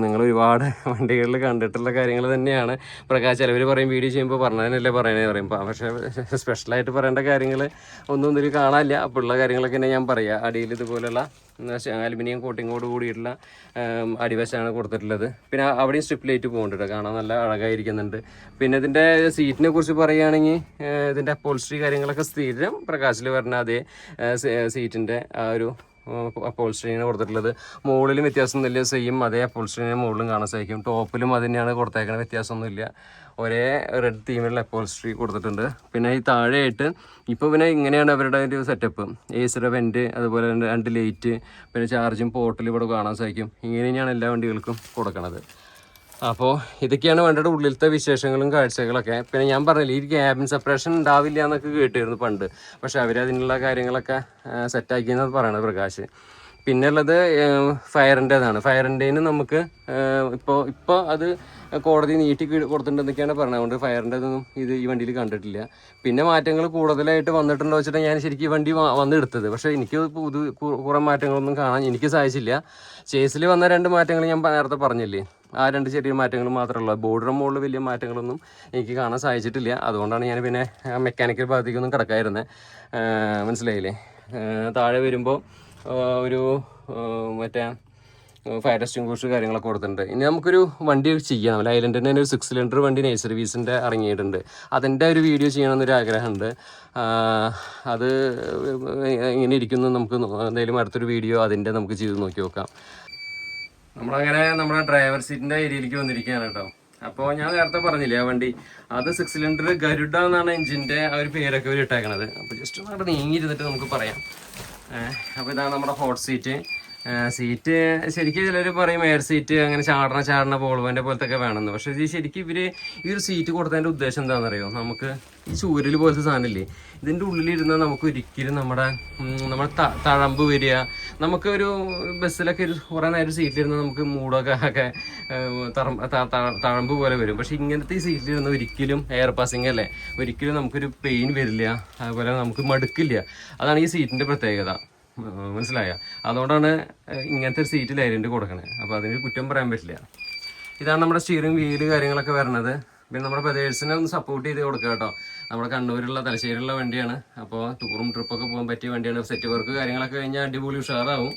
Speaker 1: നിങ്ങൾ ഒരുപാട് വണ്ടികളിൽ കണ്ടിട്ടുള്ള കാര്യങ്ങൾ തന്നെയാണ്. പ്രകാശ് ചിലവർ പറയും വീഡിയോ ചെയ്യുമ്പോൾ പറഞ്ഞതിനല്ലേ പറയണേ പറയും. പക്ഷേ സ്പെഷ്യലായിട്ട് പറയേണ്ട കാര്യങ്ങൾ ഒന്നും ഇതിൽ കാണാനില്ല. അപ്പോൾ ഉള്ള കാര്യങ്ങളൊക്കെ തന്നെ ഞാൻ പറയാം. അടിയിൽ ഇതുപോലുള്ള അലുമിനിയം കോട്ടിങ്ങോട് കൂടിയിട്ടുള്ള അടിവശമാണ് കൊടുത്തിട്ടുള്ളത്. പിന്നെ അവിടെയും സ്ട്രിപ്പ് ലൈറ്റ് പോകുന്നുണ്ട്, കാണാൻ നല്ല അഴകായിരിക്കുന്നുണ്ട്. പിന്നെ ഇതിൻ്റെ സീറ്റിനെ കുറിച്ച് പറയുകയാണെങ്കിൽ ഇതിൻ്റെ അപ്പോൾസ്ട്രി കാര്യങ്ങളൊക്കെ സ്ഥിരം പ്രകാശിൽ വരുന്ന അതേ സീറ്റിൻ്റെ ആ ഒരു അപ്പോൾസ്ട്രീനെ കൊടുത്തിട്ടുള്ളത്. മുകളിലും വ്യത്യാസമൊന്നുമില്ല, സെയിം അതേ അപ്പോൾസ്ട്രീനെ മുകളിലും കാണാൻ സാധിക്കും. ടോപ്പിലും അത് തന്നെയാണ് കൊടുത്തേക്കുന്നത്, വ്യത്യാസമൊന്നുമില്ല. ഒരേ റെഡ് തീമിലുള്ള അപ്പോൾസ്ട്രി കൊടുത്തിട്ടുണ്ട്. പിന്നെ ഈ താഴെയായിട്ട് ഇപ്പോൾ പിന്നെ ഇങ്ങനെയാണ് അവരുടെ ഒരു സെറ്റപ്പ്. ഏസിയുടെ വെൻറ്റ്, അതുപോലെ തന്നെ 2 ലൈറ്റ്, പിന്നെ ചാർജിങ് പോർട്ടിൽ ഇവിടെ കാണാൻ സാധിക്കും. ഇങ്ങനെ തന്നെയാണ് എല്ലാ വണ്ടികൾക്കും കൊടുക്കുന്നത്. അപ്പോൾ ഇതൊക്കെയാണ് വണ്ടിയുടെ ഉള്ളിലത്തെ വിശേഷങ്ങളും കാഴ്ചകളൊക്കെ. പിന്നെ ഞാൻ പറഞ്ഞില്ല, ഈ ക്യാബിൻ സെപ്പറേഷൻ ഉണ്ടാവില്ല എന്നൊക്കെ കേട്ടിരുന്നു പണ്ട്. പക്ഷേ അവരതിനുള്ള കാര്യങ്ങളൊക്കെ സെറ്റാക്കിയെന്നാണ് പറയണത് പ്രകാശ്. പിന്നെ ഉള്ളത് ഫയറിൻ്റെതാണ്. ഫയറിൻ്റെന് നമുക്ക് ഇപ്പോൾ അത് കോടതി നീട്ടി കൊടുത്തിട്ടുണ്ടെന്നൊക്കെയാണ് പറഞ്ഞത്. അതുകൊണ്ട് ഫയറിൻ്റെതൊന്നും ഈ വണ്ടിയിൽ കണ്ടിട്ടില്ല. പിന്നെ മാറ്റങ്ങൾ കൂടുതലായിട്ട് വന്നിട്ടുണ്ടോ വെച്ചിട്ട് ഞാൻ ശരിക്കും ഈ വണ്ടി വന്നെടുത്തത്. പക്ഷേ എനിക്ക് കുറേ മാറ്റങ്ങളൊന്നും കാണാൻ എനിക്ക് സാധിച്ചില്ല. ചേസിൽ വന്ന 2 മാറ്റങ്ങൾ ഞാൻ നേരത്തെ പറഞ്ഞില്ലേ, ആ 2 ചെറിയ മാറ്റങ്ങൾ മാത്രമേ ഉള്ളൂ. ബോർഡറിന് മുകളിൽ വലിയ മാറ്റങ്ങളൊന്നും എനിക്ക് കാണാൻ സാധിച്ചിട്ടില്ല. അതുകൊണ്ടാണ് ഞാൻ പിന്നെ മെക്കാനിക്കൽ ഭാഗത്തേക്കൊന്നും കിടക്കാതിരുന്നത്. മനസ്സിലായില്ലേ? താഴെ വരുമ്പോൾ ഒരു മറ്റേ ഫയർ എക്സ്റ്റിംഗ്വിഷർ കാര്യങ്ങളൊക്കെ കൊടുത്തിട്ടുണ്ട്. ഇനി നമുക്കൊരു വണ്ടി ചെയ്യണം. ലൈലൻഡിൻ്റെ തന്നെ ഒരു 6 സിലിണ്ടർ വണ്ടി നൈസ് സർവീസിൻ്റെ ഇറങ്ങിയിട്ടുണ്ട്. അതിൻ്റെ ഒരു വീഡിയോ ചെയ്യണമെന്നൊരു ആഗ്രഹമുണ്ട്. അത് ഇങ്ങനെ ഇരിക്കുന്നു. നമുക്ക് എന്തെങ്കിലും അടുത്തൊരു വീഡിയോ അതിൻ്റെ നമുക്ക് ചെയ്ത് നോക്കി നോക്കാം. നമ്മളങ്ങനെ നമ്മുടെ ഡ്രൈവർ സീറ്റിൻ്റെ ഏരിയയിലേക്ക് വന്നിരിക്കുകയാണ് കേട്ടോ. അപ്പോൾ ഞാൻ നേരത്തെ പറഞ്ഞില്ലേ ആ വണ്ടി, അത് 6 സിലിണ്ടർ ഗരുഡ എന്നാണ് എഞ്ചിൻ്റെ ആ ഒരു പേരൊക്കെ അവർ ഇട്ടേക്കണത്. അപ്പോൾ ജസ്റ്റ് ഒന്ന് അവിടെ നീങ്ങിയിരുന്നിട്ട് നമുക്ക് പറയാം. അപ്പോൾ ഇതാണ് നമ്മുടെ ഹോട്ട് സീറ്റ്. ശരിക്കും ചിലർ പറയും എയർ സീറ്റ് അങ്ങനെ ചാടണ വോൾവോൻ്റെ പോലത്തെ ഒക്കെ വേണമെന്ന്. പക്ഷേ ഇത് ശരിക്കും ഇവർ ഈ ഒരു സീറ്റ് കൊടുത്തതിൻ്റെ ഉദ്ദേശം എന്താണെന്നറിയോ? നമുക്ക് ഈ ചൂരൽ പോലത്തെ സാധനമില്ലേ, ഇതിൻ്റെ ഉള്ളിലിരുന്നാൽ നമുക്ക് ഒരിക്കലും നമ്മുടെ തഴമ്പ് വരിക. നമുക്കൊരു ബസ്സിലൊക്കെ കുറേ നേരം സീറ്റിലിരുന്ന് നമുക്ക് മൂടൊക്കെ തഴമ്പ് പോലെ വരും. പക്ഷേ ഇങ്ങനത്തെ ഈ സീറ്റിലിരുന്ന് ഒരിക്കലും എയർ പാസിങ് അല്ലേ, ഒരിക്കലും നമുക്കൊരു പെയിൻ വരില്ല, അതുപോലെ നമുക്ക് മടുക്കില്ല. അതാണ് ഈ സീറ്റിൻ്റെ പ്രത്യേകത. മനസ്സിലായ? അതുകൊണ്ടാണ് ഇങ്ങനത്തെ ഒരു സീറ്റ് ലൈലൻഡ് കൊടുക്കണത്. അപ്പോൾ അതിന് കുറ്റം പറയാൻ പറ്റില്ല. ഇതാണ് നമ്മുടെ സ്റ്റിയറിംഗ് വീല് കാര്യങ്ങളൊക്കെ വരുന്നത്. പിന്നെ നമ്മുടെ ബ്രദേഴ്സിനെ ഒന്ന് സപ്പോർട്ട് ചെയ്ത് കൊടുക്കുക കേട്ടോ. നമ്മുടെ കണ്ണൂരുള്ള തലശ്ശേരിയുള്ള വണ്ടിയാണ്. അപ്പോൾ ടൂറും ട്രിപ്പൊക്കെ പോകാൻ പറ്റിയ വണ്ടിയാണ്. സെറ്റ് വർക്ക് കാര്യങ്ങളൊക്കെ കഴിഞ്ഞാൽ അടിപൊളി ഉഷാറാവും.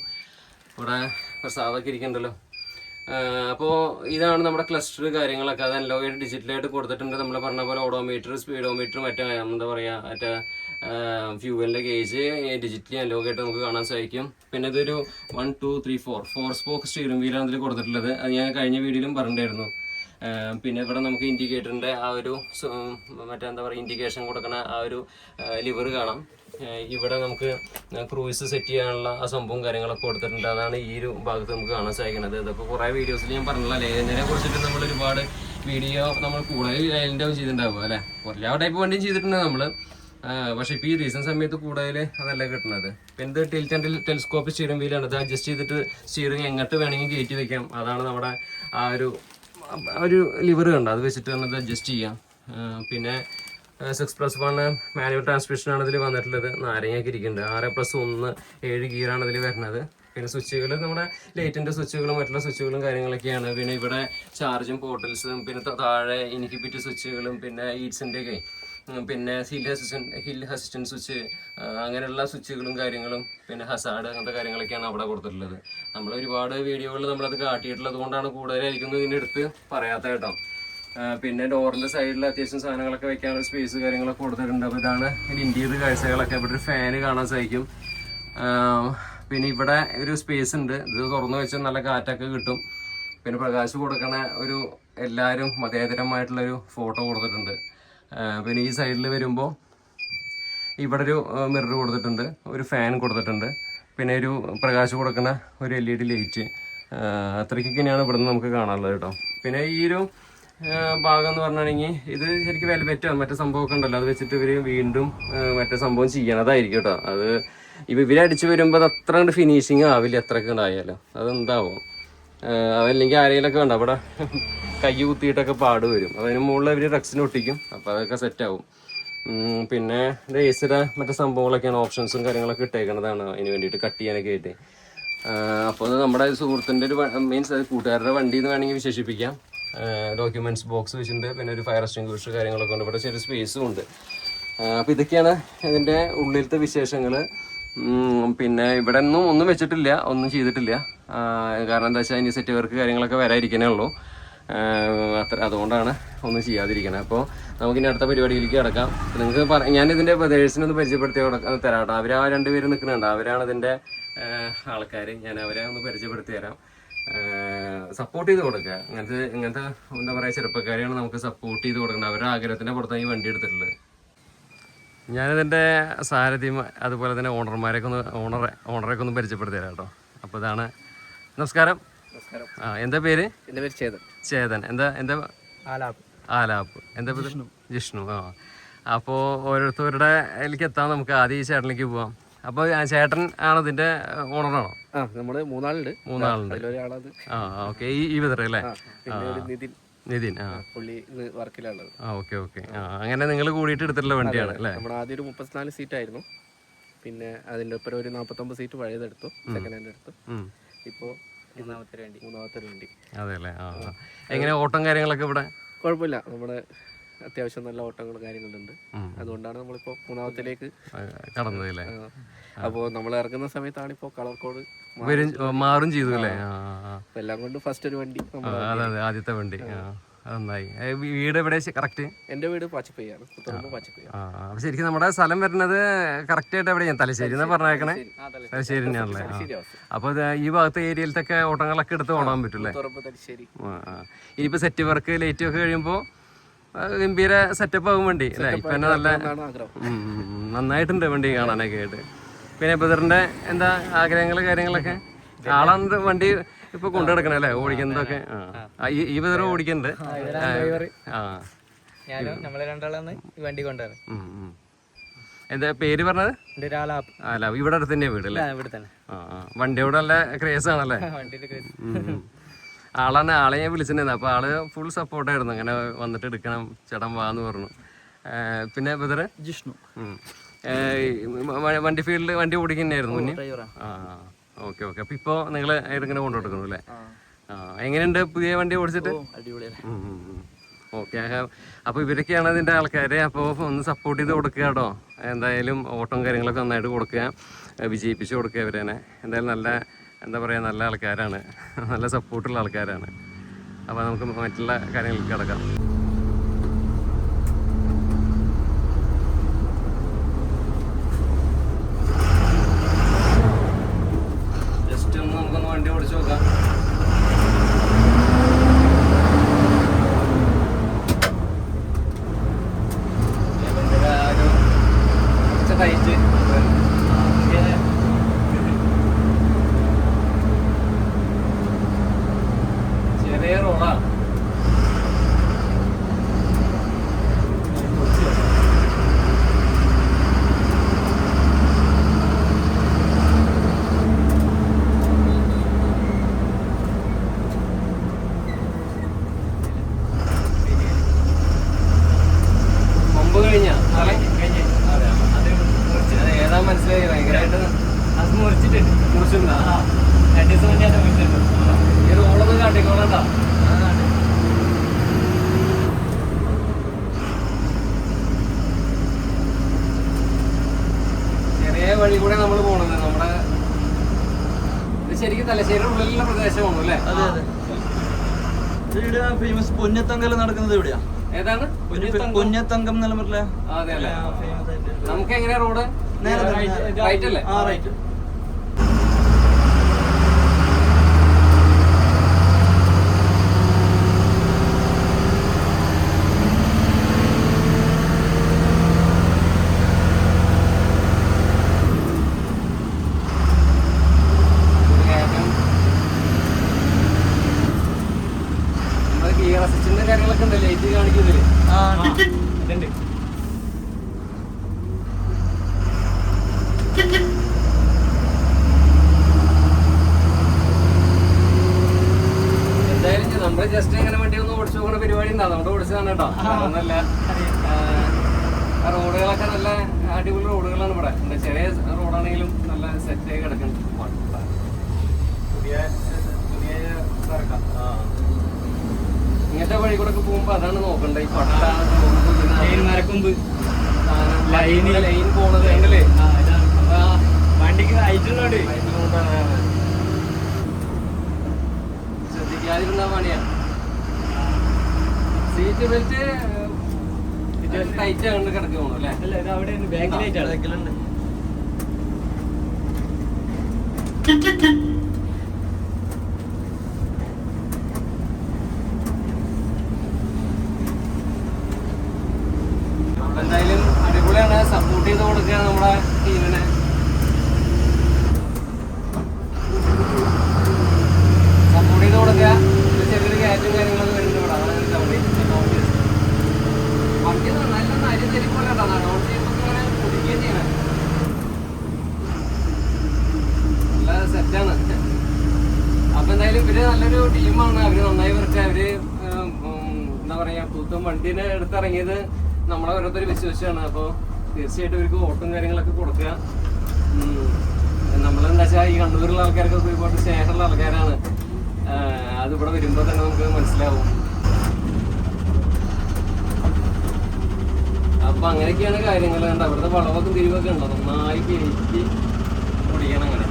Speaker 1: ഇവിടെ പ്രസാദമൊക്കെ ഇരിക്കണ്ടല്ലോ. അപ്പോൾ ഇതാണ് നമ്മുടെ ക്ലസ്റ്റർ കാര്യങ്ങളൊക്കെ. അത് അനലോഗായിട്ട് ഡിജിറ്റലായിട്ട് കൊടുത്തിട്ടുണ്ട്. നമ്മൾ പറഞ്ഞ പോലെ ഓഡോമീറ്റർ, സ്പീഡോമീറ്റർ, മറ്റേ എന്താ പറയുക, മറ്റേ ഫ്യൂവലിൻ്റെ ഗേജ് ഡിജിറ്റലി അനലോഗായിട്ട് നമുക്ക് കാണാൻ സാധിക്കും. പിന്നെ ഇതൊരു 1 2 3 4 സ്പോക്ക് സ്റ്റിയറിംഗ് വീലാണ് ഇതിൽ കൊടുത്തിട്ടുള്ളത്. അത് ഞാൻ കഴിഞ്ഞ വീഡിയോയിലും പറഞ്ഞിട്ടുണ്ടായിരുന്നു. പിന്നെ ഇവിടെ നമുക്ക് ഇൻഡിക്കേറ്ററിൻ്റെ ആ ഒരു എന്താ പറയുക, ഇൻഡിക്കേഷൻ കൊടുക്കുന്ന ആ ഒരു ലിവർ കാണാം. ഇവിടെ നമുക്ക് ക്രൂയിസ് സെറ്റ് ചെയ്യാനുള്ള ആ സംഭവം കാര്യങ്ങളൊക്കെ കൊടുത്തിട്ടുണ്ട്. അതാണ് ഈ ഒരു ഭാഗത്ത് നമുക്ക് കാണാൻ സാധിക്കുന്നത്. ഇതൊക്കെ കുറേ വീഡിയോസിൽ ഞാൻ പറഞ്ഞില്ല. ലൈലൻഡിനെ കുറിച്ചിട്ട് നമ്മൾ ഒരുപാട് വീഡിയോ നമ്മൾ കൂടുതൽ ലൈലൻഡാവും ചെയ്തിട്ടുണ്ടാവുക അല്ലേ. എല്ലാ ടൈപ്പ് വണ്ടിയും ചെയ്തിട്ടുണ്ട് നമ്മൾ. പക്ഷേ ഇപ്പോൾ ഈ റീസെൻറ്റ് സമയത്ത് കൂടുതൽ അതല്ല കിട്ടുന്നത്. പിന്നെ ഇത് ടിൽറ്റ് ആൻഡ് ടെലിസ്കോപ്പ് സ്റ്റിയറിംഗ് വീലാണ്. ഇത് അഡ്ജസ്റ്റ് ചെയ്തിട്ട് സ്റ്റിയറിംഗ് എങ്ങോട്ട് വേണമെങ്കിൽ കയറ്റി വെക്കാം. അതാണ് നമ്മുടെ ആ ഒരു ലിവർ കണ്ട, അത് വെച്ചിട്ട് തന്നെ അഡ്ജസ്റ്റ് ചെയ്യാം. പിന്നെ 6+1 മാനുവൽ ട്രാൻസ്മിഷനാണ് ഇതിൽ വന്നിട്ടുള്ളത്. നാരങ്ങയൊക്കെ ഇരിക്കുന്നുണ്ട്. 6+1 7 ഗിയറാണ് ഇതിൽ വരുന്നത്. പിന്നെ സ്വിച്ചുകൾ നമ്മുടെ ലൈറ്റിൻ്റെ സ്വിച്ചുകളും മറ്റുള്ള സ്വിച്ചുകളും കാര്യങ്ങളൊക്കെയാണ്. പിന്നെ ഇവിടെ ചാർജും പോർട്ടൽസും, പിന്നെ താഴെ ഇൻഹിബിറ്റ് സ്വിച്ചുകളും, പിന്നെ ഈറ്റ്സിൻ്റെയൊക്കെ, പിന്നെ ഹിൽ അസിസ്റ്റൻറ്റ് സ്വിച്ച്, അങ്ങനെയുള്ള സ്വിച്ചുകളും കാര്യങ്ങളും, പിന്നെ ഹസാഡ് അങ്ങനത്തെ കാര്യങ്ങളൊക്കെയാണ് അവിടെ കൊടുത്തിട്ടുള്ളത്. നമ്മൾ ഒരുപാട് വീഡിയോകൾ നമ്മളത് കാട്ടിയിട്ടുള്ളത് കൊണ്ടാണ് കൂടുതലായിരിക്കും ഇതിനെടുത്ത് പറയാത്ത കേട്ടോ. പിന്നെ ഡോറിൻ്റെ സൈഡിൽ അത്യാവശ്യം സാധനങ്ങളൊക്കെ വെക്കാനുള്ള സ്പേസ് കാര്യങ്ങളൊക്കെ കൊടുത്തിട്ടുണ്ട്. അപ്പോൾ ഇതാണ് ഇൻറ്റീരിയർ കാഴ്ചകളൊക്കെ. ഇവിടെ ഒരു ഫാന് കാണാൻ സാധിക്കും. പിന്നെ ഇവിടെ ഒരു സ്പേസ് ഉണ്ട്. ഇത് തുറന്നു വെച്ചാൽ നല്ല കാറ്റൊക്കെ കിട്ടും. പിന്നെ പ്രകാശ് കൊടുക്കണ ഒരു എല്ലാവരും മതേതരമായിട്ടുള്ളൊരു ഫോട്ടോ കൊടുത്തിട്ടുണ്ട്. പിന്നെ ഈ സൈഡിൽ വരുമ്പോൾ ഇവിടെ ഒരു മിറർ കൊടുത്തിട്ടുണ്ട്, ഒരു ഫാൻ കൊടുത്തിട്ടുണ്ട്, പിന്നെ ഒരു പ്രകാശം കൊടുക്കുന്ന ഒരു LED ലൈറ്റ്. അത്രയ്ക്കൊക്കെയാണ് ഇവിടെ നിന്ന് നമുക്ക് കാണാനുള്ളത് കേട്ടോ. പിന്നെ ഈ ഒരു ഭാഗം എന്ന് പറഞ്ഞിട്ടുണ്ടെങ്കിൽ ഇത് ശരിക്കും വെൽവെറ്റോ മറ്റേ സംഭവമൊക്കെ ഉണ്ടല്ലോ, അത് വെച്ചിട്ട് ഇവർ വീണ്ടും മറ്റേ സംഭവം ചെയ്യണതായിരിക്കും കേട്ടോ. അത് ഇവരടിച്ച് വരുമ്പോൾ അത് അത്ര കണ്ട് ഫിനിഷിങ് ആവില്ല, എത്രയൊക്കെ ഉണ്ടായാലും അതെന്താവും. അതല്ലെങ്കിൽ ആരെങ്കിലൊക്കെ വേണ്ട അവിടെ കൈ കുത്തിയിട്ടൊക്കെ പാട് വരും. അപ്പോൾ അതിന് മുകളിൽ അവർ റെക്സിന് ഒട്ടിക്കും. അപ്പോൾ അതൊക്കെ സെറ്റാവും. പിന്നെ ഏസിയുടെ മറ്റു സംഭവങ്ങളൊക്കെയാണ്, ഓപ്ഷൻസും കാര്യങ്ങളൊക്കെ ഇട്ടേക്കുന്നതാണ് അതിന് വേണ്ടിയിട്ട് കട്ട് ചെയ്യാനൊക്കെ ആയിട്ട്. അപ്പോൾ അത് നമ്മുടെ സുഹൃത്തിൻ്റെ ഒരു മീൻസ് അത് കൂട്ടുകാരുടെ വണ്ടി എന്ന് വേണമെങ്കിൽ വിശേഷിപ്പിക്കാം. ഡോക്യുമെൻറ്റ്സ് ബോക്സ് വെച്ചിട്ടുണ്ട്, പിന്നെ ഒരു ഫയർ എക്സ്റ്റിംഗ്വിഷർ കാര്യങ്ങളൊക്കെ ഉണ്ട്, ഇവിടെ ചെറിയ സ്പേസും ഉണ്ട്. അപ്പോൾ ഇതൊക്കെയാണ് ഇതിൻ്റെ ഉള്ളിലത്തെ വിശേഷങ്ങൾ. പിന്നെ ഇവിടെ ഒന്നും വെച്ചിട്ടില്ല, ഒന്നും ചെയ്തിട്ടില്ല. കാരണം എന്താ വെച്ചാൽ ഇനി സെറ്റ് വർക്ക് കാര്യങ്ങളൊക്കെ വരാതിരിക്കണേ ഉള്ളൂ. അതുകൊണ്ടാണ് ഒന്നും ചെയ്യാതിരിക്കണേ. അപ്പോൾ നമുക്കിനി അടുത്ത പരിപാടിയിലേക്ക് കിടക്കാം. നിങ്ങൾക്ക് ഞാനിതിൻ്റെ ബ്രദേഴ്സിനൊന്ന് പരിചയപ്പെടുത്തി തരാം കേട്ടോ. അവർ ആ രണ്ടുപേരും നിൽക്കുന്നുണ്ട്, അവരാണ് ഇതിൻ്റെ ആൾക്കാർ. ഞാൻ അവരെ ഒന്ന് പരിചയപ്പെടുത്തി തരാം. സപ്പോർട്ട് ചെയ്ത് കൊടുക്കുക. ഇങ്ങനത്തെ എന്താ പറയുക, ചെറുപ്പക്കാരെയാണ് നമുക്ക് സപ്പോർട്ട് ചെയ്ത് കൊടുക്കുന്നത്. അവരുടെ ആഗ്രഹത്തിൻ്റെ പുറത്താണ് ഈ വണ്ടി എടുത്തിട്ടുള്ളത്. ഞാനിതിൻ്റെ സാരഥിയും അതുപോലെ തന്നെ ഓണറൊക്കെ ഒന്ന് പരിചയപ്പെടുത്തി തരാം കേട്ടോ. അപ്പോൾ ഇതാണ്. നമസ്കാരം. എന്താ പേര്?
Speaker 2: എൻ്റെ പേര് ചേതൻ.
Speaker 1: ചേതൻ. എന്താ ആലാപ്പ്. എന്താ പേര്? ജിഷ്ണു. അപ്പോൾ ഓരോരുത്തരുടെ അതിലേക്ക് എത്താൻ നമുക്ക് ആദ്യം ഈ ചേട്ടനിലേക്ക് പോവാം. അപ്പോൾ ചേട്ടൻ ആണ് ഇതിൻ്റെ ഓണറാണോ?
Speaker 2: നമ്മള് മൂന്നാളുണ്ട്.
Speaker 1: ഓക്കെ. ഈ വിതറ അല്ലേ? നിതിൻ.
Speaker 2: പുള്ളി വർക്കിലുള്ളത്.
Speaker 1: ഓക്കെ. അങ്ങനെ നിങ്ങൾ കൂടിയിട്ട് എടുത്തിട്ടുള്ള വണ്ടിയാണ് അല്ലേ?
Speaker 2: നമ്മുടെ ആദ്യം ഒരു 34 സീറ്റായിരുന്നു. പിന്നെ അതിൻ്റെ ഒപ്പം ഒരു 49 സീറ്റ് പഴയതെടുത്തു, സെക്കൻഡ് ഹാൻഡ് എടുത്തു. ഇപ്പോൾ മൂന്നാമത്തെ വണ്ടി.
Speaker 1: അതെ അല്ലേ? എങ്ങനെ ഓട്ടം കാര്യങ്ങളൊക്കെ ഇവിടെ?
Speaker 2: കുഴപ്പമില്ല, നമ്മുടെ അത്യാവശ്യം നല്ല ഓട്ടങ്ങളും കാര്യങ്ങളുണ്ട്. അതുകൊണ്ടാണ് നമ്മളിപ്പോൾ മൂന്നാമത്തിലേക്ക്
Speaker 1: കടന്നത്.
Speaker 2: അപ്പോൾ നമ്മൾ ഇറങ്ങുന്ന സമയത്താണ് ഇപ്പോൾ കളർ കോഡ്
Speaker 1: മാറും ചെയ്തു അല്ലേ?
Speaker 2: എല്ലാം കൊണ്ട് ഫസ്റ്റ് ഒരു വണ്ടി.
Speaker 1: അതെ, ആദ്യത്തെ വണ്ടി. നന്നായി. വീട് എവിടെ കറക്റ്റ്?
Speaker 2: എൻ്റെ വീട് പാച്ചിപ്പയ്യാണ്.
Speaker 1: ശരിക്കും നമ്മുടെ സ്ഥലം വരുന്നത് കറക്റ്റ് ആയിട്ട് എവിടെയാണ്? തലശ്ശേരി എന്നാ പറഞ്ഞേക്കണേ? തലശ്ശേരി തന്നെയാണല്ലേ? അപ്പൊ ഈ ഭാഗത്തെ ഏരിയയിലത്തൊക്കെ ഓട്ടങ്ങളൊക്കെ എടുത്ത് ഓടാൻ പറ്റൂല്ലേ? ഇനിയിപ്പോ സെറ്റ് വർക്ക് ലൈറ്റ് ഒക്കെ കഴിയുമ്പോ ഗംഭീര സെറ്റപ്പ് ആകും വണ്ടി അല്ലേ? ഇപ്പൊ തന്നെ നല്ല നന്നായിട്ടുണ്ട് വണ്ടി കാണാനൊക്കെ ആയിട്ട്. പിന്നെ ബ്രദറിന്റെ എന്താ ആഗ്രഹങ്ങള് കാര്യങ്ങളൊക്കെ? ആളാണ് വണ്ടി ഇപ്പൊ കൊണ്ടുനടക്കണേ അല്ലേ, ഓടിക്കുന്നതൊക്കെ? ഈ ബ്രദർ ഓടിക്കുന്നുണ്ട്. എന്താ പേര് പറഞ്ഞത്? ആലാപ്പ്. ഇവിടെ അടുത്ത് തന്നെയാ വീട് അല്ലേ? വണ്ടിയോട് നല്ല ക്രേസ് ആണല്ലേ? ആളെ ഞാൻ വിളിച്ചിട്ടുണ്ടായിരുന്നു. അപ്പോൾ ആള് ഫുൾ സപ്പോർട്ടായിരുന്നു. അങ്ങനെ വന്നിട്ട് എടുക്കണം ചേട്ടൻ വാന്ന് പറഞ്ഞു. പിന്നെ ബ്രദർ ജിഷ്ണു വണ്ടി ഫീൽഡിൽ വണ്ടി ഓടിക്കുന്നതായിരുന്നു മുന്നേ. ഓക്കെ. അപ്പോൾ ഇപ്പോൾ നിങ്ങൾ ഇങ്ങനെ കൊണ്ടുകൊടുക്കുന്നു അല്ലേ? എങ്ങനെയുണ്ട് പുതിയ വണ്ടി ഓടിച്ചിട്ട്? ഓക്കെ. അപ്പോൾ ഇവരൊക്കെയാണ് അതിൻ്റെ ആൾക്കാർ. അപ്പോൾ ഒന്ന് സപ്പോർട്ട് ചെയ്ത് കൊടുക്കുക കേട്ടോ. എന്തായാലും ഓട്ടം കാര്യങ്ങളൊക്കെ നന്നായിട്ട് കൊടുക്കുക, വിജയിപ്പിച്ച് കൊടുക്കുക ഇവരെ. എന്തായാലും നല്ല എന്താ പറയുക, നല്ല ആൾക്കാരാണ്, നല്ല സപ്പോർട്ടുള്ള ആൾക്കാരാണ്. അപ്പോൾ നമുക്ക് മറ്റുള്ള കാര്യങ്ങളിലേക്ക് കിടക്കാം. ജസ്റ്റ് ഒന്ന് നമുക്കൊന്ന് വണ്ടി ഓടിച്ച് നോക്കാം. ടൈറ്റ് ചെറിയ റോഡാണ്. മുമ്പ് കഴിഞ്ഞ ഏതാ മനസ്സിലായി? ഭയങ്കരമായിട്ട് അത് മുറിച്ചിട്ടുണ്ട്. മുറിച്ചിട്ടുണ്ടോ? 2 ദിവസം മുന്നേ അത് മുറിച്ചിട്ടുണ്ട്. ഈ റോളൊന്ന് കാട്ടിക്കോളണ്ട. ചെറിയ വഴി കൂടെ നമ്മൾ പോണത്. നമ്മുടെ ഇത് ശരിക്കും തലശ്ശേരിയുടെ ഉള്ളിലുള്ള പ്രദേശമാണ് അല്ലേ?
Speaker 3: ഫേമസ് പൊന്നത്തങ്കൽ നടക്കുന്നത് എവിടെയാ?
Speaker 1: ഏതാണ്
Speaker 3: പൊന്നത്തങ്കം നിലമ്പൂരിലെ?
Speaker 1: അതെ അല്ലേ? നമുക്ക് എങ്ങനെയാ റോഡ്? റൈറ്റ് അല്ലേ?
Speaker 3: റൈറ്റ്.
Speaker 1: ഗിയർ അസിസ്റ്റന്റ് കാര്യങ്ങളൊക്കെ ഉണ്ട്, ലൈറ്റ് കാണിക്കുന്നില്ലേ? ഇതുണ്ട്. ഉണ്ട്, അതുകൊണ്ട് ഓടിച്ചതാണ് കേട്ടോ. അതൊന്നല്ല, റോഡുകളൊക്കെ നല്ല അടിപൊളി റോഡുകളാണ് ഇവിടെ. എന്താ ചെറിയ റോഡാണെങ്കിലും നല്ല സെറ്റായി കിടക്കുന്നുണ്ട്. പുതിയ സർക്കാർ ഇങ്ങനത്തെ വഴി കൂടെ ഒക്കെ പോകുമ്പോ അതാണ് നോക്കണ്ടേ, ഈ പട്ട മരക്കൊമ്പ് ലൈൻ പോണത് കണ്ടല്ലേ.
Speaker 2: വണ്ടിക്ക് ഹൈറ്റുള്ളോണ്ട്
Speaker 1: ശ്രദ്ധിക്കാതിരുന്നാ പണിയാ. സീറ്റ് ബെൽറ്റ് ടൈറ്റ് ആകൊണ്ട് കിടക്കി പോകണം അല്ലേ?
Speaker 2: അല്ല, ഇത് അവിടെ ബാക്കിലായിട്ടാണ്.
Speaker 1: എന്തായാലും അടിപൊളിയാണ്. സപ്പോർട്ട് ചെയ്ത് കൊടുക്കുക നമ്മുടെ ടീമിനെ. സപ്പോർട്ട് ചെയ്ത് കൊടുക്കുക. ചെറിയൊരു കാറ്റും കാര്യങ്ങളൊക്കെ വരുന്നുണ്ട് ഇവിടെ. അതാണ് വണ്ടി നല്ല അരി തരിപ്പോലെ കേട്ടോ. ഡൗൺ ചെയ്യുമ്പോൾ ഇങ്ങനെ കുടിക്കുകയും ചെയ്യണം. നല്ല സെറ്റാണ്. അപ്പൊ എന്തായാലും ഇവര് നല്ലൊരു ടീമാണ്. അവര് നന്നായി വരട്ടെ. അവര് എന്താ പറയാ, പുത്തും വണ്ടീനെ എടുത്തിറങ്ങിയത് നമ്മളെ ഓരോരുത്തർ വിശ്വസിച്ചാണ്. അപ്പോൾ തീർച്ചയായിട്ടും ഇവർക്ക് വോട്ടും കാര്യങ്ങളൊക്കെ കൊടുക്കുക. നമ്മളെന്താ വെച്ചാൽ ഈ കണ്ണൂരിലുള്ള ആൾക്കാർക്കൊക്കെ ഒരുപാട് സ്നേഹമുള്ള ആൾക്കാരാണ്. അതിവിടെ വരുമ്പോൾ തന്നെ നമുക്ക് മനസ്സിലാവും. അപ്പൊ അങ്ങനെയൊക്കെയാണ് കാര്യങ്ങൾ. കണ്ട അവിടുത്തെ വളവൊക്കെ തിരിവൊക്കെ ഉണ്ടോ, നന്നായി കയറ്റി ഓടിക്കണം. അങ്ങനെ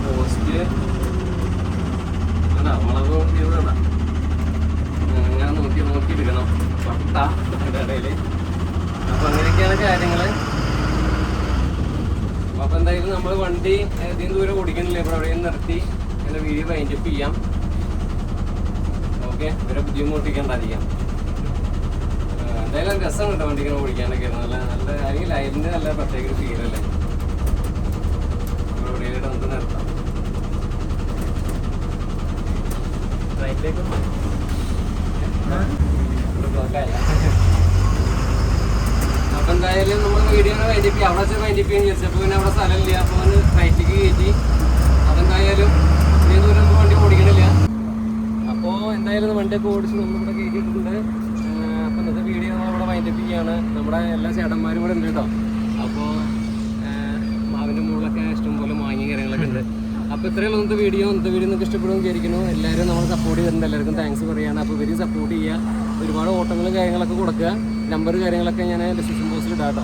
Speaker 1: പോസ്റ്റ് കണ്ട വളവ് തിരിവ് കണ്ട അങ്ങനെ നോക്കി എടുക്കണം പട്ട ഇടയില്. അപ്പൊ അങ്ങനെയൊക്കെയാണ് കാര്യങ്ങള്. അപ്പൊ എന്തായാലും നമ്മൾ വണ്ടി ഏതെങ്കിലും ദൂരം ഓടിക്കണില്ല. ഇവിടെ എവിടെയും നിർത്തി എന്റെ വീഡിയോ വൈൻഡപ്പ് ചെയ്യാം. ഓക്കെ, ഇവരെ ബുദ്ധിമുട്ടിക്കണ്ടായിരിക്കാം. എന്തായാലും രസം കിട്ടും വണ്ടിക്ക് ഓടിക്കാനൊക്കെ. നല്ല നല്ല അല്ലെങ്കിൽ അതിന് നല്ല പ്രത്യേക ഒരു ഫീലല്ലേ. എവിടെയായിട്ട് നമുക്ക് നിർത്താം. അപ്പൊ എന്തായാലും നമ്മൾ വീഡിയോ വൈൻഡപ്പ് ചെയ്യാം. അവിടെ വെച്ച് വൈൻഡപ്പ് ചെയ്യാൻ വിചാരിച്ചു. അപ്പൊ പിന്നെ അവിടെ സ്ഥലമില്ല. അപ്പൊ ഒന്ന് ഫ്ലൈറ്റിലേക്ക് കയറ്റി. അതെന്തായാലും ഇത്രയും ദൂരം നമുക്ക് വണ്ടി ഓടിക്കണില്ല. അപ്പോൾ എന്തായാലും വണ്ടിയൊക്കെ ഓടിച്ച് നമ്മളിവിടെ കയറ്റിയിട്ടുണ്ട്. അപ്പൊ ഇന്നത്തെ വീഡിയോ നമ്മളിവിടെ വൈൻഡപ്പ് ചെയ്യാണ്. നമ്മുടെ എല്ലാ ചേട്ടന്മാരും കൂടെ ഉണ്ട് കേട്ടോ. അപ്പോൾ മാവിൻ്റെ മുകളിലൊക്കെ ഇഷ്ടംപോലെ മാങ്ങി കാര്യങ്ങളൊക്കെ ഉണ്ട്. അപ്പോൾ ഇത്രയും ഇന്നത്തെ വീഡിയോ നിങ്ങൾക്ക് ഇഷ്ടപ്പെടുമെന്ന് വിചാരിക്കുന്നു. എല്ലാവരും നമ്മൾ സപ്പോർട്ട് ചെയ്തിട്ടുണ്ട്. എല്ലാവർക്കും താങ്ക്സ് പറയുകയാണ്. അപ്പോൾ ഇവരും സപ്പോർട്ട് ചെയ്യുക. ഒരുപാട് ഓട്ടങ്ങളും കാര്യങ്ങളൊക്കെ കൊടുക്കുക. നമ്പർ കാര്യങ്ങളൊക്കെ ഞാൻ ഡിസ്ക്രിപ്ഷൻ ബോക്സിൽ ഇടാം കേട്ടോ.